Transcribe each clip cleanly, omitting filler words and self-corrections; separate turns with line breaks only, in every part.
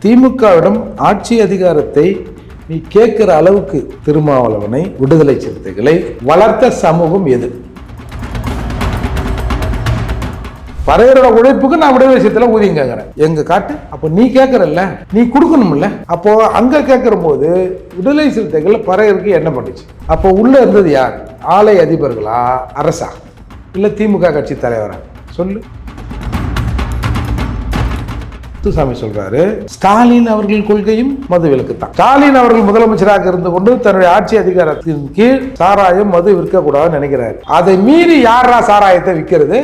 திமுகவிடம் ஆட்சி அதிகாரத்தை நீ கேட்கிற அளவுக்கு திருமாவளவனை, விடுதலை சிறுத்தைகளை வளர்த்த சமூகம் எது? பறையரோட உழைப்புக்கு நான் விடுதலை சிறுத்தையில ஊதியம் கேட்கிறேன். எங்க காட்டு. அப்போ நீ கேட்கறல்ல, நீ கொடுக்கணும்ல. அப்போ அங்க கேட்கிற போது விடுதலை சிறுத்தைகள் பறையருக்கு என்ன பண்ணுச்சு? அப்போ உள்ள இருந்தது யார்? ஆலை அதிபர்களா, அரசா, இல்ல திமுக கட்சி தலைவரா? சொல்லு. சாமி சொல்றாரு, ஸ்டாலின் அவர்கள் கொள்கையும் மது விலக்கு தான். ஸ்டாலின் அவர்கள் முதலமைச்சராக இருந்து கொண்டு தன்னுடைய ஆட்சி அதிகாரத்தின் கீழ் சாராயம், மது விற்க கூடாதுன்னு நினைக்கிறாரு. அதை மீறி யாரா சாராயத்தை விற்கிறது?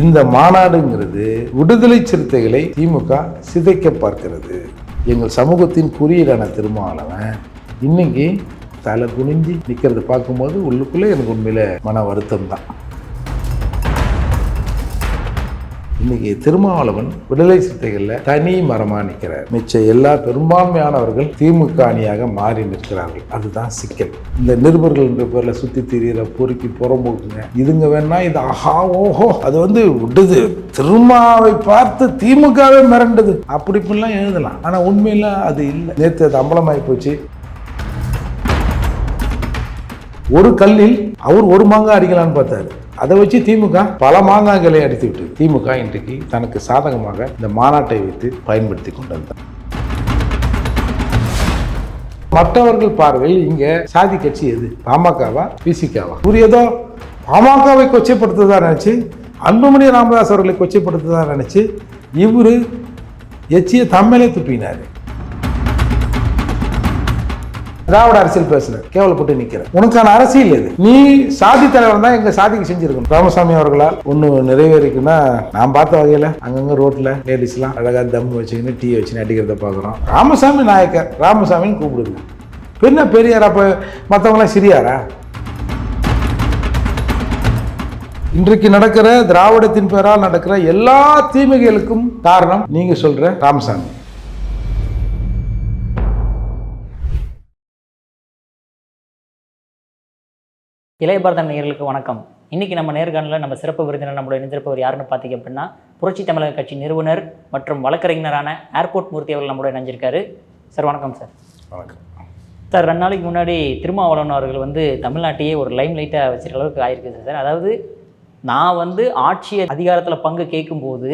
இந்த மாநாடுங்கிறது விடுதலை சிறுத்தைகளை திமுக சிதைக்க பார்க்கிறது. எங்கள் சமூகத்தின் குறியீடான திருமாவளவன் இன்னைக்கு தலை குனிஞ்சி நிற்கிறது பார்க்கும்போது உள்ளுக்குள்ளே எனக்கு உண்மையில மன வருத்தம் தான். இன்னைக்கு திருமாவளவன் விடுதலை சிறுத்தைகளில் தனி மரமாக நிற்கிறார். மிச்ச எல்லா பெரும்பான்மையானவர்கள் திமுக அணியாக மாறி நிற்கிறார்கள். அதுதான் சிக்கல். இந்த நிருபர்கள் என்ற பேரில் சுற்றி திரிகிற பொறுக்கி புறம்போக்குங்க இதுங்க வேணா இது ஆஹா ஓஹோ அது விடுது, திருமாவை பார்த்து திமுகவே மிரண்டுது, அப்படி இப்படிலாம் எழுதலாம். ஆனால் உண்மையில அது இல்லை. நேற்று அது அம்பலமாகி போச்சு. ஒரு கல்லில் அவர் ஒரு மாங்காய் அடிக்கலான்னு பார்த்தாரு. அதை வச்சு திமுக பல மாங்காய்களை அடித்து விட்டது. திமுக இன்றைக்கு தனக்கு சாதகமாக இந்த மாநாட்டை வைத்து பயன்படுத்தி கொண்டிருந்தார். மற்றவர்கள் பார்வையில் இங்க சாதி கட்சி எது? பாமகவா, பிசிகவா? புரியதோ பாமகவை கொச்சைப்படுத்துதா நினைச்சு, அன்புமணி ராமதாஸ் அவர்களை கொச்சைப்படுத்துதா நினைச்சு இவரு எச்சிய தம்மலே துப்பினாரு. திராவிட அரசியல் பேசுற கேவலப்பட்டு நிக்கிற உனக்கான அரசியல் எது? நீ சாதி தலைவர் தான் எங்க சாதிக்கு செஞ்சிருக்கணும். ராமசாமி அவர்களால் ஒண்ணு நிறைவேறிக்குன்னா, நான் பார்த்த வகையில அங்கங்க ரோட்ல லேடிஸ் எல்லாம் அழகா தம் வச்சுக்கின்னு டீ வச்சுன்னு அடிக்கிறத பாக்குறோம். ராமசாமி நாயக்கர், ராமசாமின்னு கூப்பிடுங்க. என்ன பெரியாரா? அப்ப மற்றவங்களாம் சிறியாரா? இன்றைக்கு நடக்கிற திராவிடத்தின் பேரால் நடக்கிற எல்லா தீமைகளுக்கும் காரணம் நீங்க சொல்ற ராமசாமி.
இளைய பாரதம் நேயர்களுக்கு வணக்கம். இன்றைக்கி நம்ம நேர்காணலில் நம்ம சிறப்பு விருந்தினர் நம்மளோட இணைந்திருப்பவர் யாருன்னு பார்த்தீங்க அப்படின்னா, புரட்சி தமிழக கட்சி நிறுவனர் மற்றும் வழக்கறிஞரான ஏர்போர்ட் மூர்த்தி அவர்கள் நம்மளோட இணைஞ்சிருக்காரு. சார் வணக்கம். சார்
வணக்கம்.
சார் 2 நாளைக்கு முன்னாடி திருமாவளவன் அவர்கள் தமிழ்நாட்டையே ஒரு லைம் லைட்டாக வச்சுருக்க அளவுக்கு ஆயிருக்கு சார். அதாவது நான் ஆட்சி அதிகாரத்தில் பங்கு கேட்கும்போது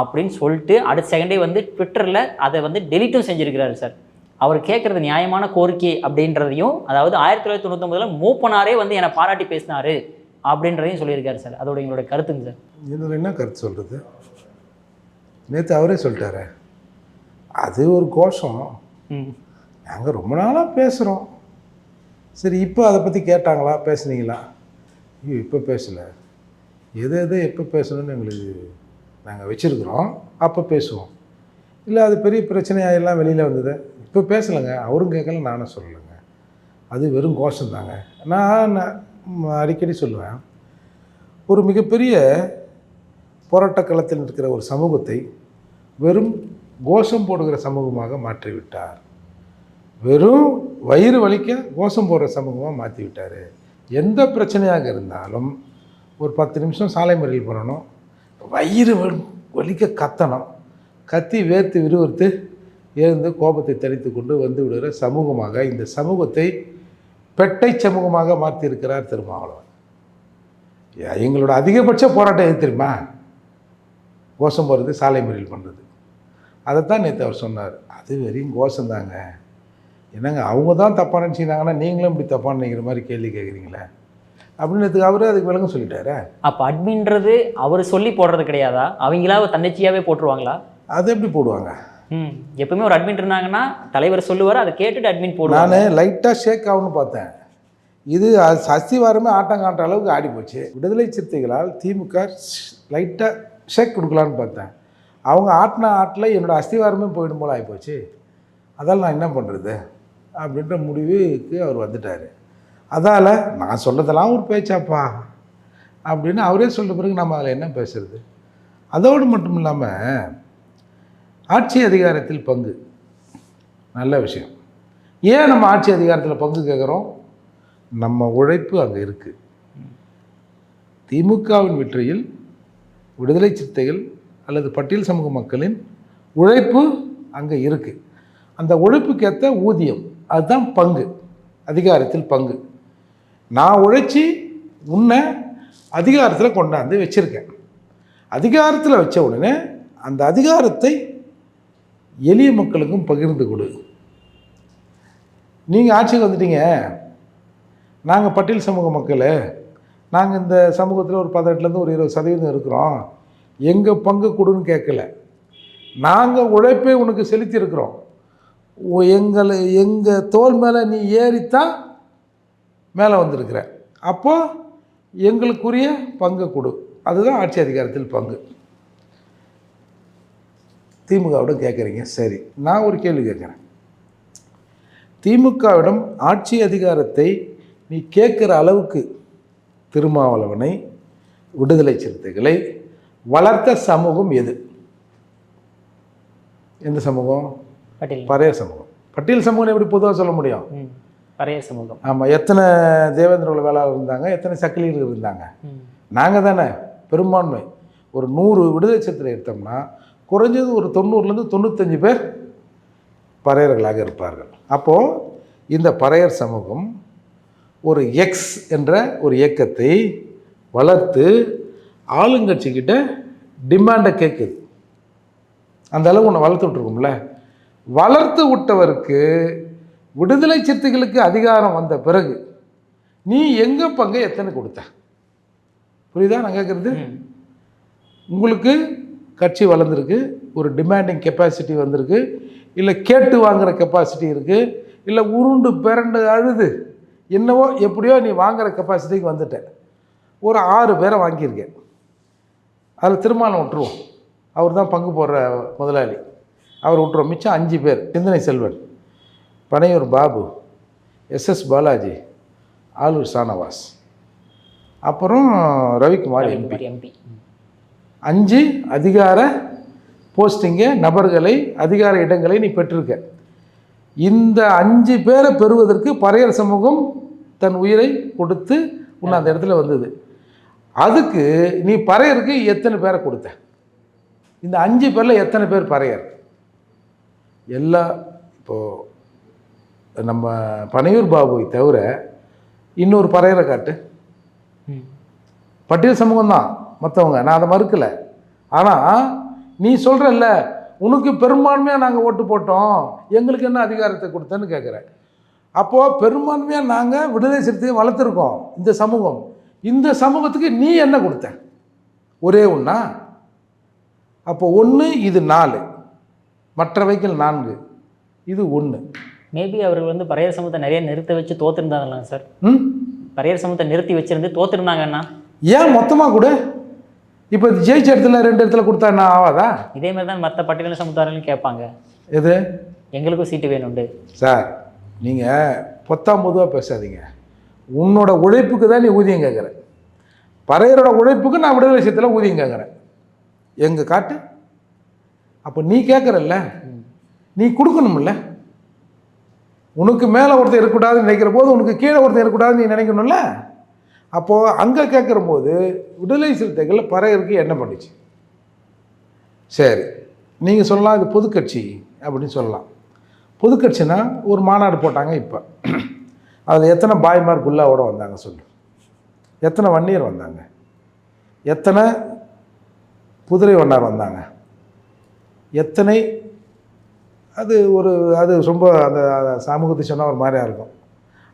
அப்படின்னு சொல்லிட்டு அடுத்த செகண்டே ட்விட்டரில் அதை டெலிட்டும் செஞ்சுருக்கிறாரு சார். அவர் கேட்குறது நியாயமான கோரிக்கை அப்படின்றதையும், அதாவது 1999 மூப்பனாரே என்னை பாராட்டி பேசினாரு அப்படின்றதையும் சொல்லியிருக்காரு சார். அதோட எங்களோட கருத்துங்க சார்.
இதில் என்ன கருத்து சொல்கிறது? நேற்று அவரே சொல்லிட்டாரு, அது ஒரு கோஷம். நாங்கள் ரொம்ப நாளாக பேசுகிறோம். சரி, இப்போ அதை பற்றி கேட்டாங்களா, பேசுனீங்களா? ஐயோ, இப்போ பேசலை. எது எப்போ பேசணும்னு எங்களுக்கு நாங்கள் வச்சுருக்குறோம், அப்போ பேசுவோம். இல்லை அது பெரிய பிரச்சனையாக எல்லாம் வெளியில் வந்தது, இப்போ பேசலைங்க. அவரும் கேட்கல, நானும் சொல்லலைங்க. அது வெறும் கோஷம் தாங்க. நான் அடிக்கடி சொல்லுவேன், ஒரு மிகப்பெரிய போராட்ட களத்தில் இருக்கிற ஒரு சமூகத்தை வெறும் கோஷம் போடுகிற சமூகமாக மாற்றிவிட்டார். வெறும் வயிறு வலிக்க கோஷம் போடுற சமூகமாக மாற்றி விட்டார். எந்த பிரச்சனையாக இருந்தாலும் ஒரு 10 நிமிஷம் சாலை மறியல் பண்ணணும், வயிறு வலிக்க கத்தணும், கத்தி வேர்த்து விறுவிறுத்து எழுந்து கோபத்தை தணித்து கொண்டு வந்து விடுகிற சமூகமாக இந்த சமூகத்தை பெட்டை சமூகமாக மாற்றியிருக்கிறார் திருமாவளவன். எங்களோட அதிகபட்ச போராட்டம் எது தெரியுமா? கோஷம் போடுறது, சாலை மறியல் பண்ணுறது. அதைத்தான் நேற்று அவர் சொன்னார். அது வெறும் கோஷம் தாங்க. என்னங்க அவங்க தான் தப்பாக நினச்சிக்கிறாங்கன்னா நீங்களும் இப்படி தப்பாக நினைக்கிற மாதிரி கேள்வி கேட்குறீங்களே அப்படின்னு அவரு அதுக்கு விளங்க சொல்லிட்டாரு.
அப்போ அட்மின்றது அவர் சொல்லி போடுறது கிடையாதா? அவங்களா தன்னிச்சையாகவே போட்டுருவாங்களா?
அது எப்படி போடுவாங்க?
எப்பவுமே ஒரு அட்மின் இருந்தாங்கன்னா தலைவர் சொல்லுவார், அதை கேட்டுட்டு அட்மின் போடுவாங்க.
நான் லைட்டாக ஷேக் ஆகும்னு பார்த்தேன். இது சசிவாரமே ஆட்டம் காட்டுற அளவுக்கு ஆடி போச்சு. விடுதலை சிறுத்தைகளால் திமுக லைட்டாக ஷேக் கொடுக்கலான்னு பார்த்தேன். அவங்க ஆட்டின ஆட்டில் என்னோடய அஸ்திவாரமே போயிடும் போல் ஆகிப்போச்சு. அதால் நான் என்ன பண்ணுறது அப்படின்ற முடிவுக்கு அவர் வந்துட்டார். அதால் நான் சொல்கிறதெல்லாம் ஒரு பேச்சாப்பா அப்படின்னு அவரே சொல்கிற பிறகு நம்ம அதில் என்ன பேசுறது? அதோடு மட்டும் இல்லாமல் ஆட்சி அதிகாரத்தில் பங்கு நல்ல விஷயம். ஏன் நம்ம ஆட்சி அதிகாரத்தில் பங்கு கேட்குறோம்? நம்ம உழைப்பு அங்கே இருக்குது. திமுகவின் வெற்றியில் விடுதலை சிறுத்தைகள் அல்லது பட்டியல் சமூக மக்களின் உழைப்பு அங்கே இருக்குது. அந்த உழைப்புக்கேற்ற ஊதியம், அதுதான் பங்கு, அதிகாரத்தில் பங்கு. நான் உழைச்சி உன்னை அதிகாரத்தில் கொண்டாந்து வச்சுருக்கேன். அதிகாரத்தில் வச்ச உடனே அந்த அதிகாரத்தை எளிய மக்களுக்கும் பகிர்ந்து கொடு. நீங்கள் ஆட்சிக்கு வந்துட்டீங்க, நாங்கள் பட்டியல் சமூக மக்கள், நாங்கள் இந்த சமூகத்தில் ஒரு 18லேருந்து ஒரு 20% இருக்கிறோம், எங்கள் பங்கு கொடுன்னு கேட்கல. நாங்கள் உழைப்பை உனக்கு செலுத்தியிருக்கிறோம், எங்கள் தோல் மேலே நீ ஏறித்தான் மேலே வந்திருக்கிற, அப்போது எங்களுக்குரிய பங்கு கொடு. அதுதான் ஆட்சி அதிகாரத்தில் பங்கு. திமுகவிடம் கேட்குறீங்க, சரி. நான் ஒரு கேள்வி கேட்குறேன். திமுகவிடம் ஆட்சி அதிகாரத்தை நீ கேட்குற அளவுக்கு திருமாவளவனை, விடுதலை சிறுத்தைகளை வளர்த்த சமூகம் எது? எந்த சமூகம்? பறையர் சமூகம். பட்டியல் சமூகம் எப்படி பொதுவாக சொல்ல முடியும்?
பறையர் சமூகம். ஆமாம்.
எத்தனை தேவேந்திர குல வேளாளர் இருந்தாங்க, எத்தனை சக்கிலியர்கள் இருந்தாங்க? நாங்கள் தானே பெரும்பான்மை. ஒரு 100 விடுதலை சிறுத்தை எடுத்தோம்னா குறைஞ்சது ஒரு 90லேருந்து 95 பேர் பறையர்களாக இருப்பார்கள். அப்போது இந்த பறையர் சமூகம் ஒரு எக்ஸ் என்ற ஒரு இயக்கத்தை வளர்த்து ஆளுங்கட்சிக்கிட்ட டிமாண்டை கேட்குது. அந்த அளவு ஒன்று வளர்த்து விட்ருக்கோம்ல. வளர்த்து விட்டவருக்கு விடுதலை சிறுத்தைகளுக்கு அதிகாரம் வந்த பிறகு நீ எங்கள் பங்கை எத்தனை கொடுத்த? புரியுதா நான் கேட்குறது? உங்களுக்கு கட்சி வளர்ந்துருக்கு, ஒரு டிமாண்டிங் கெப்பாசிட்டி வந்திருக்கு, இல்லை கேட்டு வாங்குகிற கெப்பாசிட்டி இருக்குது, இல்லை உருண்டு பிறண்டு அழுது என்னவோ எப்படியோ நீ வாங்குகிற கெப்பாசிட்டிக்கு வந்துட்ட. ஒரு 6 பேரை வாங்கியிருக்கேன். அதில் திருமாவளவன் விட்டுருவோம், அவர் தான் பங்கு போடுற முதலாளி, அவர் விட்டுருவோம். மிச்சம் 5 பேர்: சிந்தனை செல்வன், பனையூர் பாபு, எஸ்எஸ் பாலாஜி, ஆலூர் ஷானவாஸ், அப்புறம் ரவிக்குமார் எம்பி. 5 அதிகார போஸ்டிங்கை, நபர்களை, அதிகார இடங்களை நீ பெற்றிருக்க. இந்த 5 பேரை பெறுவதற்கு பறையர் சமூகம் தன் உயிரை கொடுத்து உன்னை அந்த இடத்துல வந்தது. அதுக்கு நீ பறையருக்கு எத்தனை பேரை கொடுத்த? இந்த 5 பேரில் எத்தனை பேர் பறையர்? எல்லாம் இப்போது நம்ம பனையூர் பாபுவை தவிர இன்னொரு பறையரை காட்டு. பட்டியல் சமூகம் தான் மற்றவங்க, நான் அதை மறுக்கலை. ஆனால் நீ சொல்கிறல்ல, உனக்கு பெரும்பான்மையாக நாங்கள் ஓட்டு போட்டோம், எங்களுக்கு என்ன அதிகாரத்தை கொடுத்தேன்னு கேட்குற. அப்போது பெரும்பான்மையாக நாங்கள் விடுதலை சிறுத்தையை வளர்த்துருக்கோம். இந்த சமூகம், இந்த சமூகத்துக்கு நீ என்ன கொடுத்த? ஒரே ஒன்றா? அப்போ 1 இது 4, மற்றவைகள் 4, இது 1.
மேபி அவர்கள் வந்து பறையர் சமூகத்தை நிறைய நிறுத்த வச்சு தோற்றுருந்தாங்கண்ணா சார். பறையர் சமூகத்தை நிறுத்தி வச்சுருந்து தோற்றுருந்தாங்கண்ணா. ஏன்
மொத்தமாக கூட இப்போ ஜெயிச்ச இடத்துல 2 இடத்துல கொடுத்தா என்ன ஆகாதா?
இதே மாதிரி தான் மற்ற பட்டியல் சமுதாயங்களும் கேட்பாங்க, எது எங்களுக்கும் சீட்டு வேணுண்டு.
சார், நீங்கள் பொதுவாக பேசாதீங்க. உன்னோட உழைப்புக்கு தான் நீ ஊதியம் கேட்குற. பறையரோட உழைப்புக்கு நான் விடுதலை சிறுத்தையில் ஊதியம் கேட்குறேன். எங்கே காட்டு? அப்போ நீ கேட்குறல்ல, நீ கொடுக்கணும்ல. உனக்கு மேலே ஒருத்தர் இருக்கக்கூடாதுன்னு நினைக்கிற போது உனக்கு கீழே ஒருத்தர் இருக்கக்கூடாதுன்னு நீ நினைக்கணும்ல. அப்போது அங்கே கேட்குற போது விடுதலை சிறுத்தைகள் பறையருக்கு என்ன பண்ணிச்சு? சரி, நீங்கள் சொல்லலாம் இது பொதுக்கட்சி அப்படின்னு சொல்லலாம். பொதுக்கட்சினா ஒரு மாநாடு போட்டாங்க. இப்போ அதில் எத்தனை பாய்மார் குல்லாவோட வந்தாங்க சொல்லு? எத்தனை வன்னியர் வந்தாங்க? எத்தனை குதிரை வண்ணார் வந்தாங்க? எத்தனை அது ரொம்ப அந்த சமூகத்தை சொன்னால் ஒரு மாதிரியாக இருக்கும்.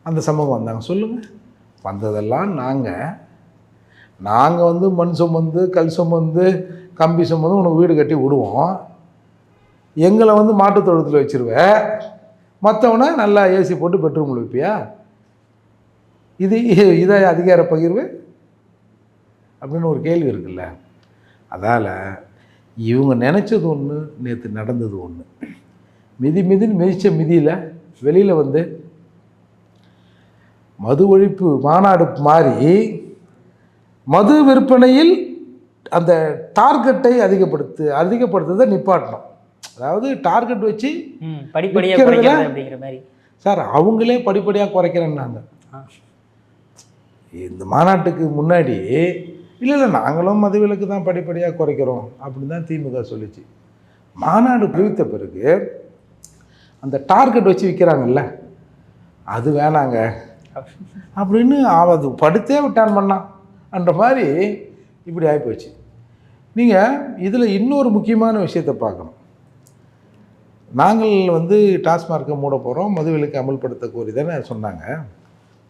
அந்த சமூகம் வந்தாங்க சொல்லுங்கள். வந்ததெல்லாம் நாங்கள் வந்து மண் சுமந்து, கல் சுமந்து, கம்பி சுமந்து உனக்கு வீடு கட்டி விடுவோம். எங்களை வந்து மாட்டுத் தொழுத்தில் வச்சுருவேன், மற்றவனை நல்லா ஏசி போட்டு பெட்ரூமில் வைப்பியா? இதை அதிகார பகிர்வு அப்படின்னு ஒரு கேள்வி இருக்குல்ல. அதால் இவங்க நினச்சது ஒன்று, நேற்று நடந்தது ஒன்று. மிதின்னு மிதித்த மிதியில் வெளியில் வந்து மது ஒழிப்பு மாநாடு மாறி மது விற்பனையில் அந்த டார்கெட்டை அதிகப்படுத்துறதை நிப்பாட்டணும். அதாவது டார்கெட் வச்சு
படிப்படியாக
சார் அவங்களே படிப்படியாக குறைக்கிறேன்னாங்க. இந்த மாநாட்டுக்கு முன்னாடி இல்லை நாங்களும் மதுவிலக்கு தான் படிப்படியாக குறைக்கிறோம் அப்படின்னு தான் திமுக சொல்லிச்சு. மாநாடு குவித்த பிறகு அந்த டார்கெட் வச்சு விற்கிறாங்கல்ல, அது வேணாங்க அப்படின்னு அது படுத்தே விட்டான் பண்ணான் அந்த மாதிரி இப்படி ஆகிப்போச்சு. நீங்கள் இதில் இன்னொரு முக்கியமான விஷயத்தை பார்க்கணும். நாங்கள் டாஸ்மார்க்கை மூட போகிறோம், மதுவிலக்கு அமல்படுத்த கோரி தானே சொன்னாங்க.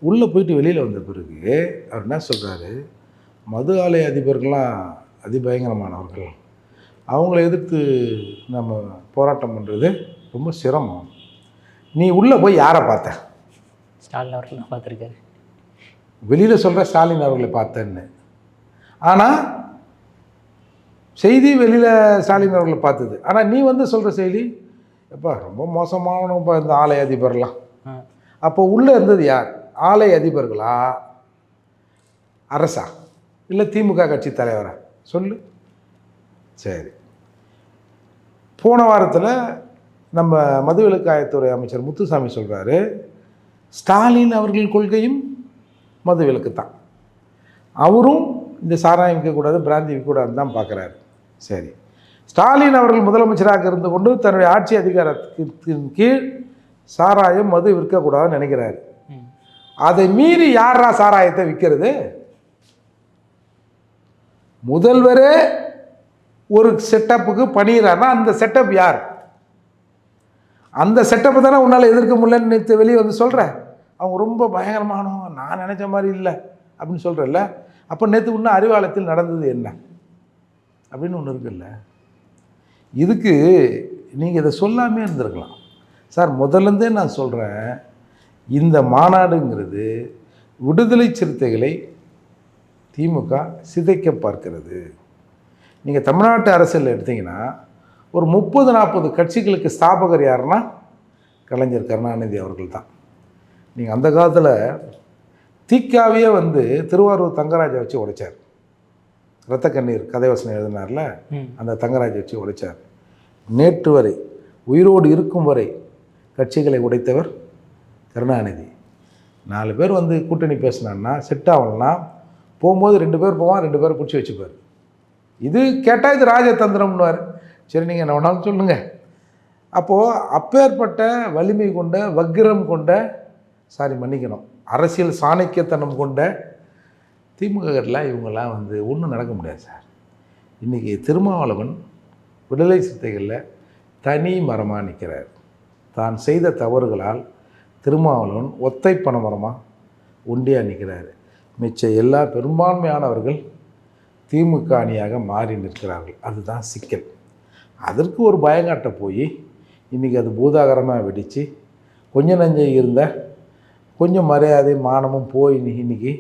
உள்ளே போயிட்டு வெளியில் வந்த பிறகு அவர் என்ன சொல்கிறாரு, மது ஆலய அதிபர்கள்லாம் அதிபயங்கரமானவர்கள், அவங்கள எதிர்த்து நம்ம போராட்டம் பண்ணுறது ரொம்ப சிரமம். நீ உள்ளே போய் யாரை பார்த்த?
ஸ்டாலின் அவர்கள் நான் பார்த்துருக்காரு.
வெளியில் சொல்கிற ஸ்டாலின் அவர்களை பார்த்தேன்னு, ஆனால் செய்தி வெளியில் ஸ்டாலின் அவர்களை பார்த்தது. ஆனால் நீ சொல்கிற செய்தி எப்பா ரொம்ப மோசமானப்பா இந்த ஆலய அதிபர்லாம். அப்போ உள்ளே இருந்தது யார்? ஆலய அதிபர்களா, அரசா, இல்லை திமுக கட்சி தலைவரா? சொல்லு. சரி, போன வாரத்தில் நம்ம மதுவிலக்கு ஆயத்துறை அமைச்சர் முத்துசாமி சொல்கிறாரு, ஸ்டாலின் அவர்கள் கொள்கையும் மதுவிலக்கு தான், அவரும் இந்த சாராயம் விற்கக்கூடாது, பிராந்தி விற்கக்கூடாதுன்னு தான் பார்க்குறாரு. சரி, ஸ்டாலின் அவர்கள் முதலமைச்சராக இருந்து கொண்டு தன்னுடைய ஆட்சி அதிகாரத்தின் கீழ் சாராயம் மது விற்கக்கூடாதுன்னு நினைக்கிறாரு. அதை மீறி யாரா சாராயத்தை விற்கிறது? முதல்வரே ஒரு செட்டப்புக்கு பண்ணிடுறாருன்னா அந்த செட்டப் யார்? அந்த செட்டப்பை தானே உன்னால் எதிர்க்க முடியலன்னு நேற்று வெளியே சொல்கிறேன். அவங்க ரொம்ப பயங்கரமானவங்க, நான் நினச்ச மாதிரி இல்லை அப்படின்னு சொல்கிறல்ல. அப்போ நேற்று இன்னும் அறிவாலயத்தில் நடந்தது என்ன அப்படின்னு ஒன்று இருக்குல்ல. இதுக்கு நீங்கள் இதை சொல்லாமே இருந்திருக்கலாம் சார். முதல்லேருந்தே நான் சொல்கிறேன், இந்த மாநாடுங்கிறது விடுதலை சிறுத்தைகளை திமுக சிதைக்க பார்க்கிறது. நீங்கள் தமிழ்நாட்டு அரசியல் எடுத்திங்கன்னா ஒரு 30-40 கட்சிகளுக்கு ஸ்தாபகர் யாருன்னா கலைஞர் கருணாநிதி அவர்கள் தான். நீங்கள் அந்த காலத்தில் தீக்காவையே திருவாரூர் தங்கராஜை வச்சு உடைச்சார். இரத்த கண்ணீர் கதைவசனம் எழுதினார்ல, அந்த தங்கராஜை வச்சு உடைச்சார். நேற்று வரை உயிரோடு இருக்கும் வரை கட்சிகளை உடைத்தவர் கருணாநிதி. 4 பேர் கூட்டணி பேசினான்னா செட் ஆகலன்னா போகும்போது 2 பேர் போவான், 2 பேரை பிடிச்சி வச்சுப்பார். இது கேட்டால் இது ராஜதந்திரம்னுவார். சரி, நீங்கள் என்ன வேணாலும் சொல்லுங்கள். அப்போது அப்பேற்பட்ட வலிமை கொண்ட, வக்கிரம் கொண்ட, மன்னிக்கணும், அரசியல் சாணக்கியத்தனம் கொண்ட திமுகவில் இவங்கெல்லாம் ஒன்றும் நடக்க முடியாது சார். இன்றைக்கி திருமாவளவன் விடுதலை சிறுத்தைகளில் தனி மரமாக நிற்கிறார். தான் செய்த தவறுகளால் திருமாவளவன் ஒத்தை பனை மரமாக ஒண்டியாக நிற்கிறார். மிச்ச எல்லா பெரும்பான்மையானவர்கள் திமுக அணியாக மாறி நிற்கிறார்கள். அதுதான் சிக்கல். அதற்கு ஒரு பயங்காட்ட போய் இன்றைக்கி அது பூதாகரமாக வெடித்து கொஞ்சம் நஞ்சை இருந்த கொஞ்சம் மரியாதை மானமும் போய் இன்றைக்கி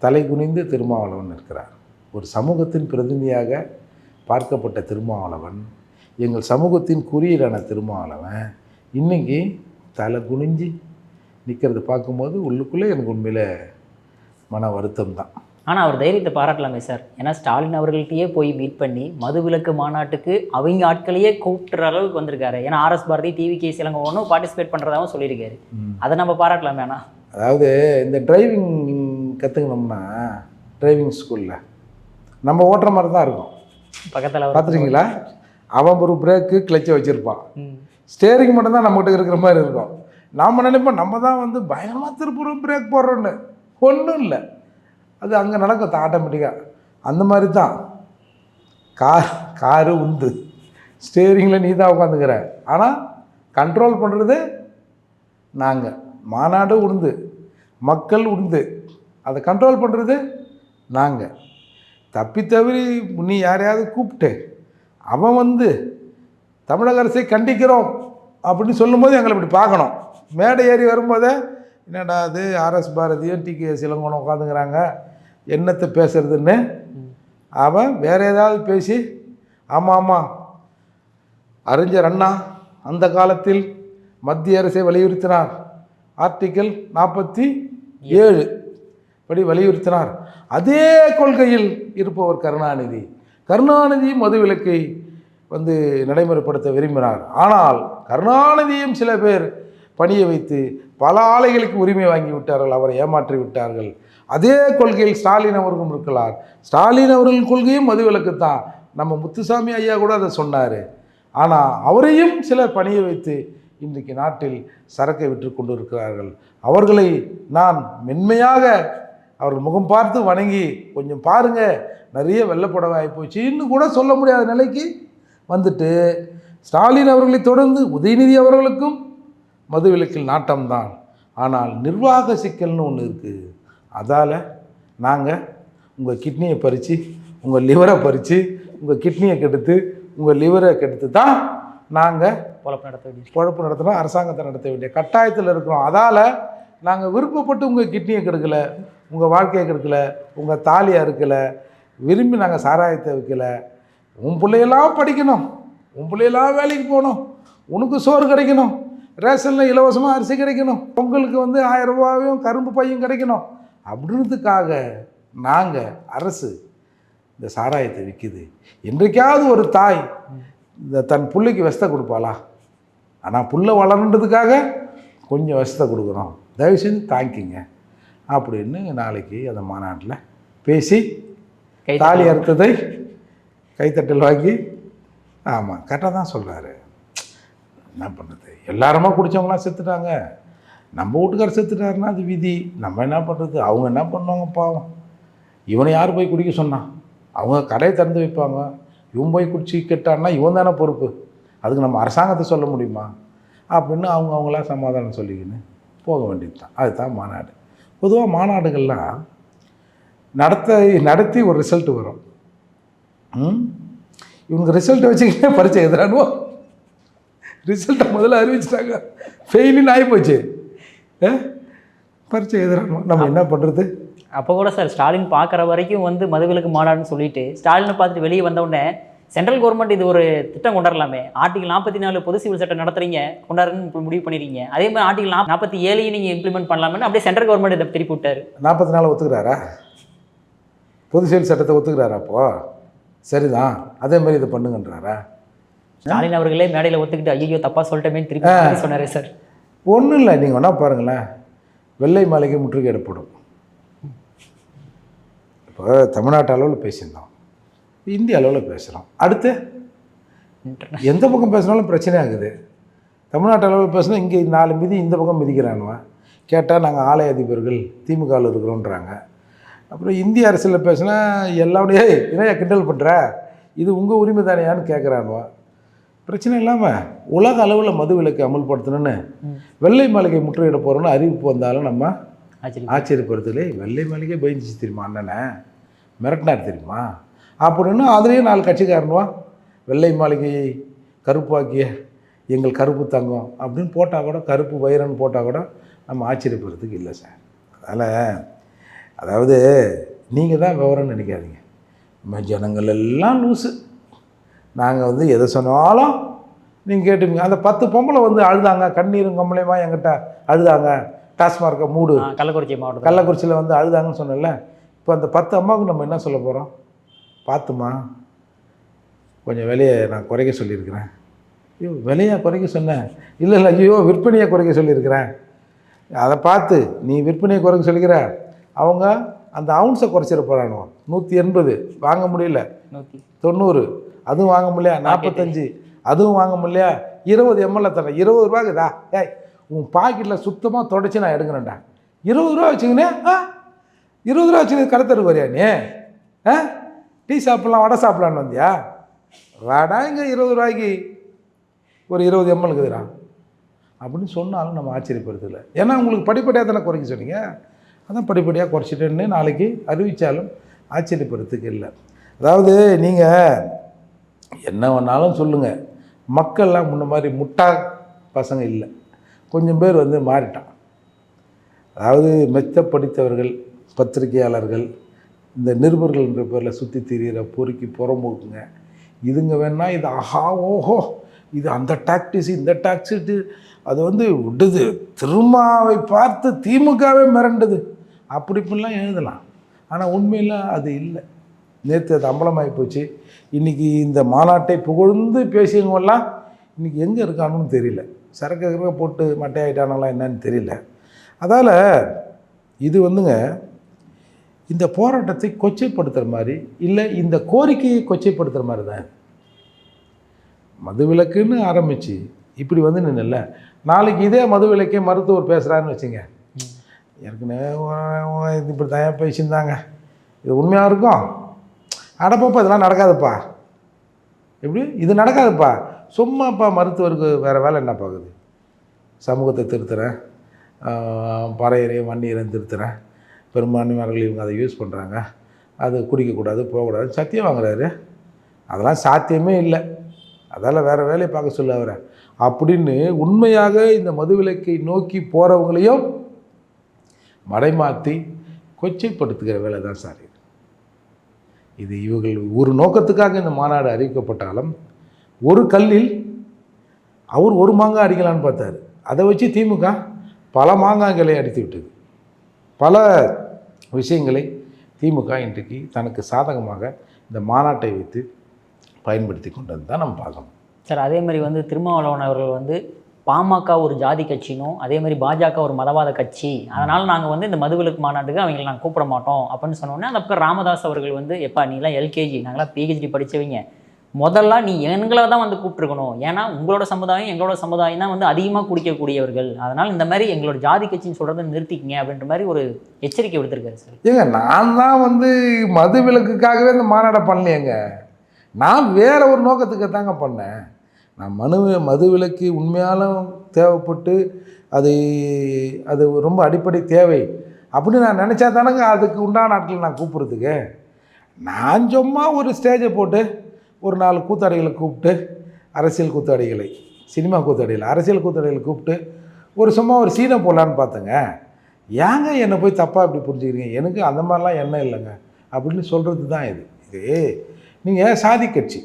தலை குனிந்து திருமாவளவன் இருக்கிறார். ஒரு சமூகத்தின் பிரதிநிதியாக பார்க்கப்பட்ட திருமாவளவன், எங்கள் சமூகத்தின் குறியீடான திருமாவளவன் இன்றைக்கி தலை குனிஞ்சு நிற்கிறத பார்க்கும்போது உள்ளுக்குள்ளே எனக்கு உண்மையில் மன வருத்தம் தான்.
ஆனால் அவர் தைரியத்தை பாராட்டலாமே சார். ஏன்னா ஸ்டாலின் அவர்கள்ட்டையே போய் மீட் பண்ணி மதுவிலக்கு மாநாட்டுக்கு அவங்க ஆட்களையே கூப்பிட்டுற அளவுக்கு வந்திருக்காரு. ஏன்னா ஆர்எஸ் பாரதி, டிவிகே சிலங்க ஒன்றும் பார்ட்டிசிபேட் பண்ணுறதாகவும் சொல்லியிருக்காரு. அதை நம்ம பாராட்டலாமே. ஆனால்
அதாவது இந்த டிரைவிங் கற்றுக்கணும்னா டிரைவிங் ஸ்கூலில் நம்ம ஓட்டுற மாதிரி தான் இருக்கும்.
பக்கத்தில்
பார்த்துருக்கீங்களா? அவன் ஒரு பிரேக்கு கிளச்சை வச்சுருப்பான், ஸ்டேரிங் மட்டும்தான் நம்மகிட்ட இருக்கிற மாதிரி இருக்கும். நாம் நினைப்போம் நம்ம தான் பயங்கரமாக திருப்புறோம் பிரேக் போடுறோன்னு. ஒன்றும் இல்லை, அது அங்கே நடக்கும் ஆட்டோமேட்டிக்காக. அந்த மாதிரி தான் காரு உந்து, ஸ்டேரிங்கில் நீ தான் உட்காந்துக்கிற, ஆனால் கண்ட்ரோல் பண்ணுறது நாங்கள். மாநாடு உண்டு, மக்கள் உண்டு, அதை கண்ட்ரோல் பண்ணுறது நாங்கள். தப்பி தவறி நீ யாரையாவது கூப்பிட்டு அவன் தமிழக அரசை கண்டிக்கிறோம் அப்படின்னு சொல்லும்போது எங்களை இப்படி பார்க்கணும். மேடை ஏறி வரும்போதே என்னடா அது ஆர்எஸ் பாரதியும் டிகே சிலங்கோனும் உட்காந்துக்கிறாங்க, என்னத்தை பேசுறதுன்னு அவன் வேறு ஏதாவது பேசி, ஆமாம் ஆமாம் அறிஞர் அண்ணா அந்த காலத்தில் மத்திய அரசை வலியுறுத்தினார், ஆர்டிக்கிள் 47 படி வலியுறுத்தினார். அதே கொள்கையில் இருப்பவர் கருணாநிதி. கருணாநிதி மதுவிலக்கை நடைமுறைப்படுத்த விரும்பினார். ஆனால் கருணாநிதியும் சில பேர் பணிய வைத்து பல ஆலைகளுக்கு உரிமை வாங்கி விட்டார்கள், அவரை ஏமாற்றி விட்டார்கள். அதே கொள்கையில் ஸ்டாலின் அவர்களும் இருக்கிறார். ஸ்டாலின் அவர்கள் கொள்கையும் மதுவிலக்கு தான். நம்ம முத்துசாமி ஐயா கூட அதை சொன்னார். ஆனால் அவரையும் சிலர் பணிய வைத்து இன்றைக்கு நாட்டில் சரக்கை விற்று கொண்டு இருக்கிறார்கள். அவர்களை நான் மென்மையாக அவர்கள் முகம் பார்த்து வணங்கி கொஞ்சம் பாருங்கள், நிறைய வெள்ளப்புடவை ஆகிப்போச்சு இன்னும் கூட சொல்ல முடியாத நிலைக்கு வந்துட்டு, ஸ்டாலின் அவர்களை தொடர்ந்து உதயநிதி அவர்களுக்கும் மதுவிலக்கில் நாட்டம்தான். ஆனால் நிர்வாக சிக்கல்னு ஒன்று இருக்குது. அதால் நாங்கள் உங்கள் கிட்னியை பறித்து, உங்கள் லிவரை பறித்து, உங்கள் கிட்னியை கெடுத்து, உங்கள் லிவரை கெடுத்து தான் நாங்கள் பொழப்பு நடத்தணும், அரசாங்கத்தை நடத்த வேண்டிய கட்டாயத்தில் இருக்கிறோம். அதால் நாங்கள் விருப்பப்பட்டு உங்கள் கிட்னியை கெடுக்கலை, உங்கள் வாழ்க்கையை கெடுக்கலை, உங்கள் தாலியை அறுக்கலை, விரும்பி நாங்கள் சாராயத்தை வைக்கலை. உன் பிள்ளையெல்லாம் படிக்கணும், உன் பிள்ளையெல்லாம் வேலைக்கு போகணும், உனக்கு சோறு கிடைக்கணும், ரேஷனில் இலவசமாக அரிசி கிடைக்கணும், பொங்கலுக்கு 1000 ரூபாயும் கரும்பு பையும் கிடைக்கணும் அப்படின்றதுக்காக நாங்கள் அரசு இந்த சாராயத்தை விற்கிது. என்றைக்காவது ஒரு தாய் இந்த தன் பிள்ளைக்கு விஷத்தை கொடுப்பாளா? ஆனால் புள்ள வளர்ன்றதுக்காக கொஞ்சம் விஷத்தை கொடுக்குறோம், தயவு செஞ்சு தாங்கிங்க அப்படின்னு நாளைக்கு அந்த மாநாட்டில் பேசி தாலி அறுத்ததை கைத்தட்டல் வாங்கி, ஆமாம் கரெக்டாக தான் சொல்கிறாரு. என்ன பண்ணுறது, எல்லாருமா குடித்தவங்களாம் செத்துட்டாங்க, நம்ம வீட்டுக்காரர் செத்துட்டாருன்னா அது விதி, நம்ம என்ன பண்ணுறது? அவங்க என்ன பண்ணுவாங்க பாவம். இவனை யார் போய் குடிக்க சொன்னான்? அவங்க கடையை திறந்து வைப்பாங்க, இவன் போய் குடிச்சு கெட்டான்னா இவன் தானே பொறுப்பு, அதுக்கு நம்ம அரசாங்கத்தை சொல்ல முடியுமா அப்படின்னு அவங்களாம் சமாதானம் சொல்லிக்கின்னு போக வேண்டியது தான். அதுதான் மாநாடு. பொதுவாக மாநாடுகள்லாம் நடத்தி ஒரு ரிசல்ட் வரும். இவங்க ரிசல்ட்டை வச்சுக்கிட்டே பரீட்சை எழுதுறானுவோ, ரிசல்ட்டை முதல்ல அறிவிச்சிட்டாங்க, ஃபெயிலின்னு ஆகிப்போச்சு, பரீட்சை எழுதுறானுவோ, நம்ம என்ன பண்ணுறது?
அப்போ கூட சார் ஸ்டாலின் பார்க்குற வரைக்கும் மதுவிலக்கு மாநாடுன்னு சொல்லிட்டு ஸ்டாலினை பார்த்துட்டு வெளியே வந்தவுடனே சென்ட்ரல் கவர்மெண்ட் இது ஒரு திட்டம் கொண்டாடலாமே, ஆர்டிகல் 44 பொது சிவில் சட்டம் நடத்துறீங்க, கொண்டாடுன்னு முடிவு பண்ணிடுறீங்க, அதே மாதிரி ஆர்டிகல் 47 நீங்கள் இம்ப்ளிமெண்ட் பண்ணலாமே அப்படியே சென்ட்ரல் கவர்மெண்ட் இதை திருப்பி விட்டார்.
44 ஒத்துக்கிறாரா? பொது சிவில் சட்டத்தை ஒத்துக்கிறாரா? அப்போ சரிதான், அதே மாதிரி இதை பண்ணுங்கன்றாரா?
ஸ்டாலின் அவர்களே மேடையில் ஒத்துக்கிட்டு ஐயோ தப்பாக சொல்லிட்டேமே திருப்பி சொன்னாரே சார்.
ஒன்றும் இல்லை, நீங்கள் வேணா பாருங்களேன், வெள்ளை மாளிகை முற்றுகையிடப்படும். இப்போ தமிழ்நாட்டு அளவில் பேசியிருந்தோம், இந்திய அளவில் பேசுகிறோம், அடுத்து எந்த பக்கம் பேசினாலும் பிரச்சனை ஆகுது. தமிழ்நாட்டு அளவில் பேசினா இங்கே 4 மிதி இந்த பக்கம் மிதிக்கிறானுவன், கேட்டால் நாங்கள் ஆலய அதிபர்கள் திமுகவில் இருக்கிறோன்றாங்க. அப்புறம் இந்திய அரசியலில் பேசினா எல்லாமே இணையா கிண்டல் பண்ணுற, இது உங்கள் உரிமை தானேயான்னு கேட்குறானுவா. பிரச்சனை இல்லாமல் உலக அளவில் மது விலக்கு அமல்படுத்தணுன்னு வெள்ளை மாளிகை முற்றுகையிட போகிறோன்னு அறிவிப்பு வந்தாலும் நம்ம ஆச்சரியப்படுத்தலே. வெள்ளை மாளிகை பயந்துச்சு தெரியுமா, அண்ணனை மிரட்டினார் தெரியுமா அப்படின்னு அதுலேயே 4 கட்சிக்காரனுவா வெள்ளை மாளிகையை கருப்பாக்கிய எங்கள் கருப்பு தங்கம் அப்படின்னு போட்டால் கூட, கருப்பு வைரன்னு போட்டால் கூட நம்ம ஆச்சரியப்படுறதுக்கு இல்லை சார். அதாவது நீங்கள் தான் விவரம்னு நினைக்காதீங்க, நம்ம ஜனங்கள் எல்லாம் லூஸு. நாங்கள் எதை சொன்னாலும் நீங்கள் கேட்டுப்பீங்க. அந்த 10 பொம்பளை அழுதாங்க, கண்ணீரும் கம்பளையுமா என்கிட்ட அழுதாங்க, டாஸ்மார்க்கை மூடு,
கள்ளக்குறிச்சி மாவட்டம்
கள்ளக்குறிச்சியில் அழுதாங்கன்னு சொன்னல. இப்போ அந்த 10 அம்மாவுக்கு நம்ம என்ன சொல்ல போகிறோம்? பார்த்துமா கொஞ்சம் விலையை நான் குறைக்க சொல்லியிருக்கிறேன். ஐயோ விலையாக குறைக்க சொன்னேன்? இல்லை ஐயோ விற்பனையை குறைக்க சொல்லியிருக்கிறேன். அதை பார்த்து நீ விற்பனையை குறைக்க சொல்லிக்கிற, அவங்க அந்த அவுன்ஸை குறைச்சிட போகிறானுவோ. 180 வாங்க முடியல, 190 அதுவும் வாங்க முடியல, 45 அதுவும் வாங்க முடியல, 20 ml தரேன், 20 ரூபாக்குதா? ஏய் உன் பாக்கெட்டில் சுத்தமாக தொடச்சி நான் எடுக்கிறேன்டா, 20 ரூபா வச்சுக்கினே 20 ரூபா வச்சுக்கினே கடத்தருக்கு வரியா நீ? டீ சாப்பிட்லாம், வடை சாப்பிட்லான்னு வந்தியா? வடை இங்கே 20 ரூபாய்க்கு ஒரு 20 ml இருக்குதுடா அப்படின்னு சொன்னாலும் நம்ம ஆச்சரியப்படுறதில்லை. ஏன்னா உங்களுக்கு படிப்படியாக தானே குறைக்க சொன்னீங்க, அதான் படிப்படியாக குறைச்சிட்டேன்னு நாளைக்கு அறிவித்தாலும் ஆச்சரியப்படுறதுக்கு இல்லை. அதாவது நீங்கள் என்ன வேணாலும் சொல்லுங்கள், மக்கள்லாம் முன்ன மாதிரி முட்டா பசங்க இல்லை, கொஞ்சம் பேர் மாறிட்டான். அதாவது மெத்த படித்தவர்கள், பத்திரிகையாளர்கள், இந்த நிருபர்கள் என்ற பேரில் சுற்றி திரிகிற பொறுக்கி புறம்போக்குங்க, இதுங்க வேணால் இது ஆஹா ஓஹோ இது அந்த டாக்டிஸ் இந்த டாக்ஸிட்டு அது விடுது, திருமாவை பார்த்து திமுகவே மிரண்டுது அப்படி இப்படிலாம் எழுதலாம். ஆனால் உண்மையில் அது இல்லை. நேற்று அது அம்பலமாகி போச்சு. இன்றைக்கி இந்த மாநாட்டை புகழ்ந்து பேசியவங்கெல்லாம் இன்றைக்கி எங்கே இருக்கானுன்னு தெரியல, சரக்கு போட்டு மட்டையாயிட்டானலாம் என்னன்னு தெரியல. அதால் இது இந்த போராட்டத்தை கொச்சைப்படுத்துகிற மாதிரி இல்லை இந்த கோரிக்கையை கொச்சைப்படுத்துகிற மாதிரி தான். மதுவிலக்குன்னு ஆரம்பித்து இப்படி வந்து நின்றுல, நாளைக்கு இதே மதுவிலக்கே மருத்துவர் பேசுகிறாருன்னு வச்சுங்க, ஏற்கனவே இப்படி தான் பேசியிருந்தாங்க, இது உண்மையாக இருக்கும், அடப்பப்பா இதெல்லாம் நடக்காதுப்பா, எப்படி இது நடக்காதுப்பா, சும்மாப்பா மருத்துவருக்கு வேறு வேலை என்ன பார்க்குது, சமூகத்தை திருத்துறேன், பறையறையும் வன்னியரையும் திருத்துறேன், பெரும்பான்மையாளர்கள் இவங்க அதை யூஸ் பண்ணுறாங்க, அது குடிக்கக்கூடாது போகக்கூடாது சத்தியம் வாங்குறாரு, அதெல்லாம் சாத்தியமே இல்லை, அதால் வேறு வேலையை பார்க்க சொல்ல அவரை அப்படின்னு உண்மையாக இந்த மதுவிலக்கை நோக்கி போகிறவங்களையும் மடைமாற்றி கொச்சைப்படுத்துகிற வேலை தான் சார் இது. இது இவர்கள் ஒரு நோக்கத்துக்காக இந்த மாநாடு அறிவிக்கப்பட்டாலும் ஒரு கல்லில் அவர் ஒரு மாங்காய் அடிக்கலான்னு பார்த்தார், அதை வச்சு திமுக பல மாங்காய்களை அடித்து விட்டது. பல விஷயங்களை திமுக இன்றைக்கு தனக்கு சாதகமாக இந்த மாநாட்டை வைத்து பயன்படுத்தி கொண்டது தான் நம்ம பார்க்கணும்
சார். அதே மாதிரி வந்து திருமாவளவன் அவர்கள் வந்து பாமக ஒரு ஜாதி கட்சினும் அதே மாதிரி பாஜக ஒரு மதவாத கட்சி, அதனால் நாங்கள் வந்து இந்த மதுவிலக்கு மாநாட்டுக்கு அவங்களை நாங்கள் கூப்பிட மாட்டோம் அப்படின்னு சொன்னோன்னே, அந்த பக்கம் ராமதாஸ் அவர்கள் வந்து எப்பா நீலாம் எல்கேஜி நாங்களாம் பிஹெச்டி படித்தவங்க, முதல்ல நீ எங்களை தான் வந்து கூப்பிட்டுருக்கணும், ஏன்னா உங்களோட சமுதாயம் எங்களோட சமுதாயம் தான் வந்து அதிகமாக குடிக்கக்கூடியவர்கள், அதனால் இந்த மாதிரி எங்களோட ஜாதி கட்சின்னு சொல்கிறத நிறுத்திக்கிங்க அப்படின்ற மாதிரி ஒரு எச்சரிக்கை விடுத்திருக்காரு சார்.
ஏங்க நான் தான் வந்து மதுவிலக்குக்காகவே இந்த மாநாடை பண்ணலையேங்க, நான் வேறு ஒரு நோக்கத்துக்கு தாங்க பண்ணேன். நான் மதுவிலக்கு உண்மையாலும் தேவைப்பட்டு அது ரொம்ப அடிப்படை தேவை அப்படின்னு நான் நினச்சா தானங்க அதுக்கு உண்டான நாட்கள் நான் கூப்பிட்றதுக்கு. நான் சும்மா ஒரு ஸ்டேஜை போட்டு ஒரு 4 கூத்தாடிகளை கூப்பிட்டு, அரசியல் கூத்தாடிகளை, சினிமா கூத்தாடிகளை, அரசியல் கூத்தாடிகளை கூப்பிட்டு சும்மா ஒரு சீனை போடலான்னு பார்த்தேங்க. ஏங்க என்னை போய் தப்பாக இப்படி புரிஞ்சுக்கிறீங்க, எனக்கு அந்த மாதிரிலாம் எண்ணம் இல்லைங்க அப்படின்னு சொல்கிறது தான் இது. இது நீங்கள் சாதி கட்சி,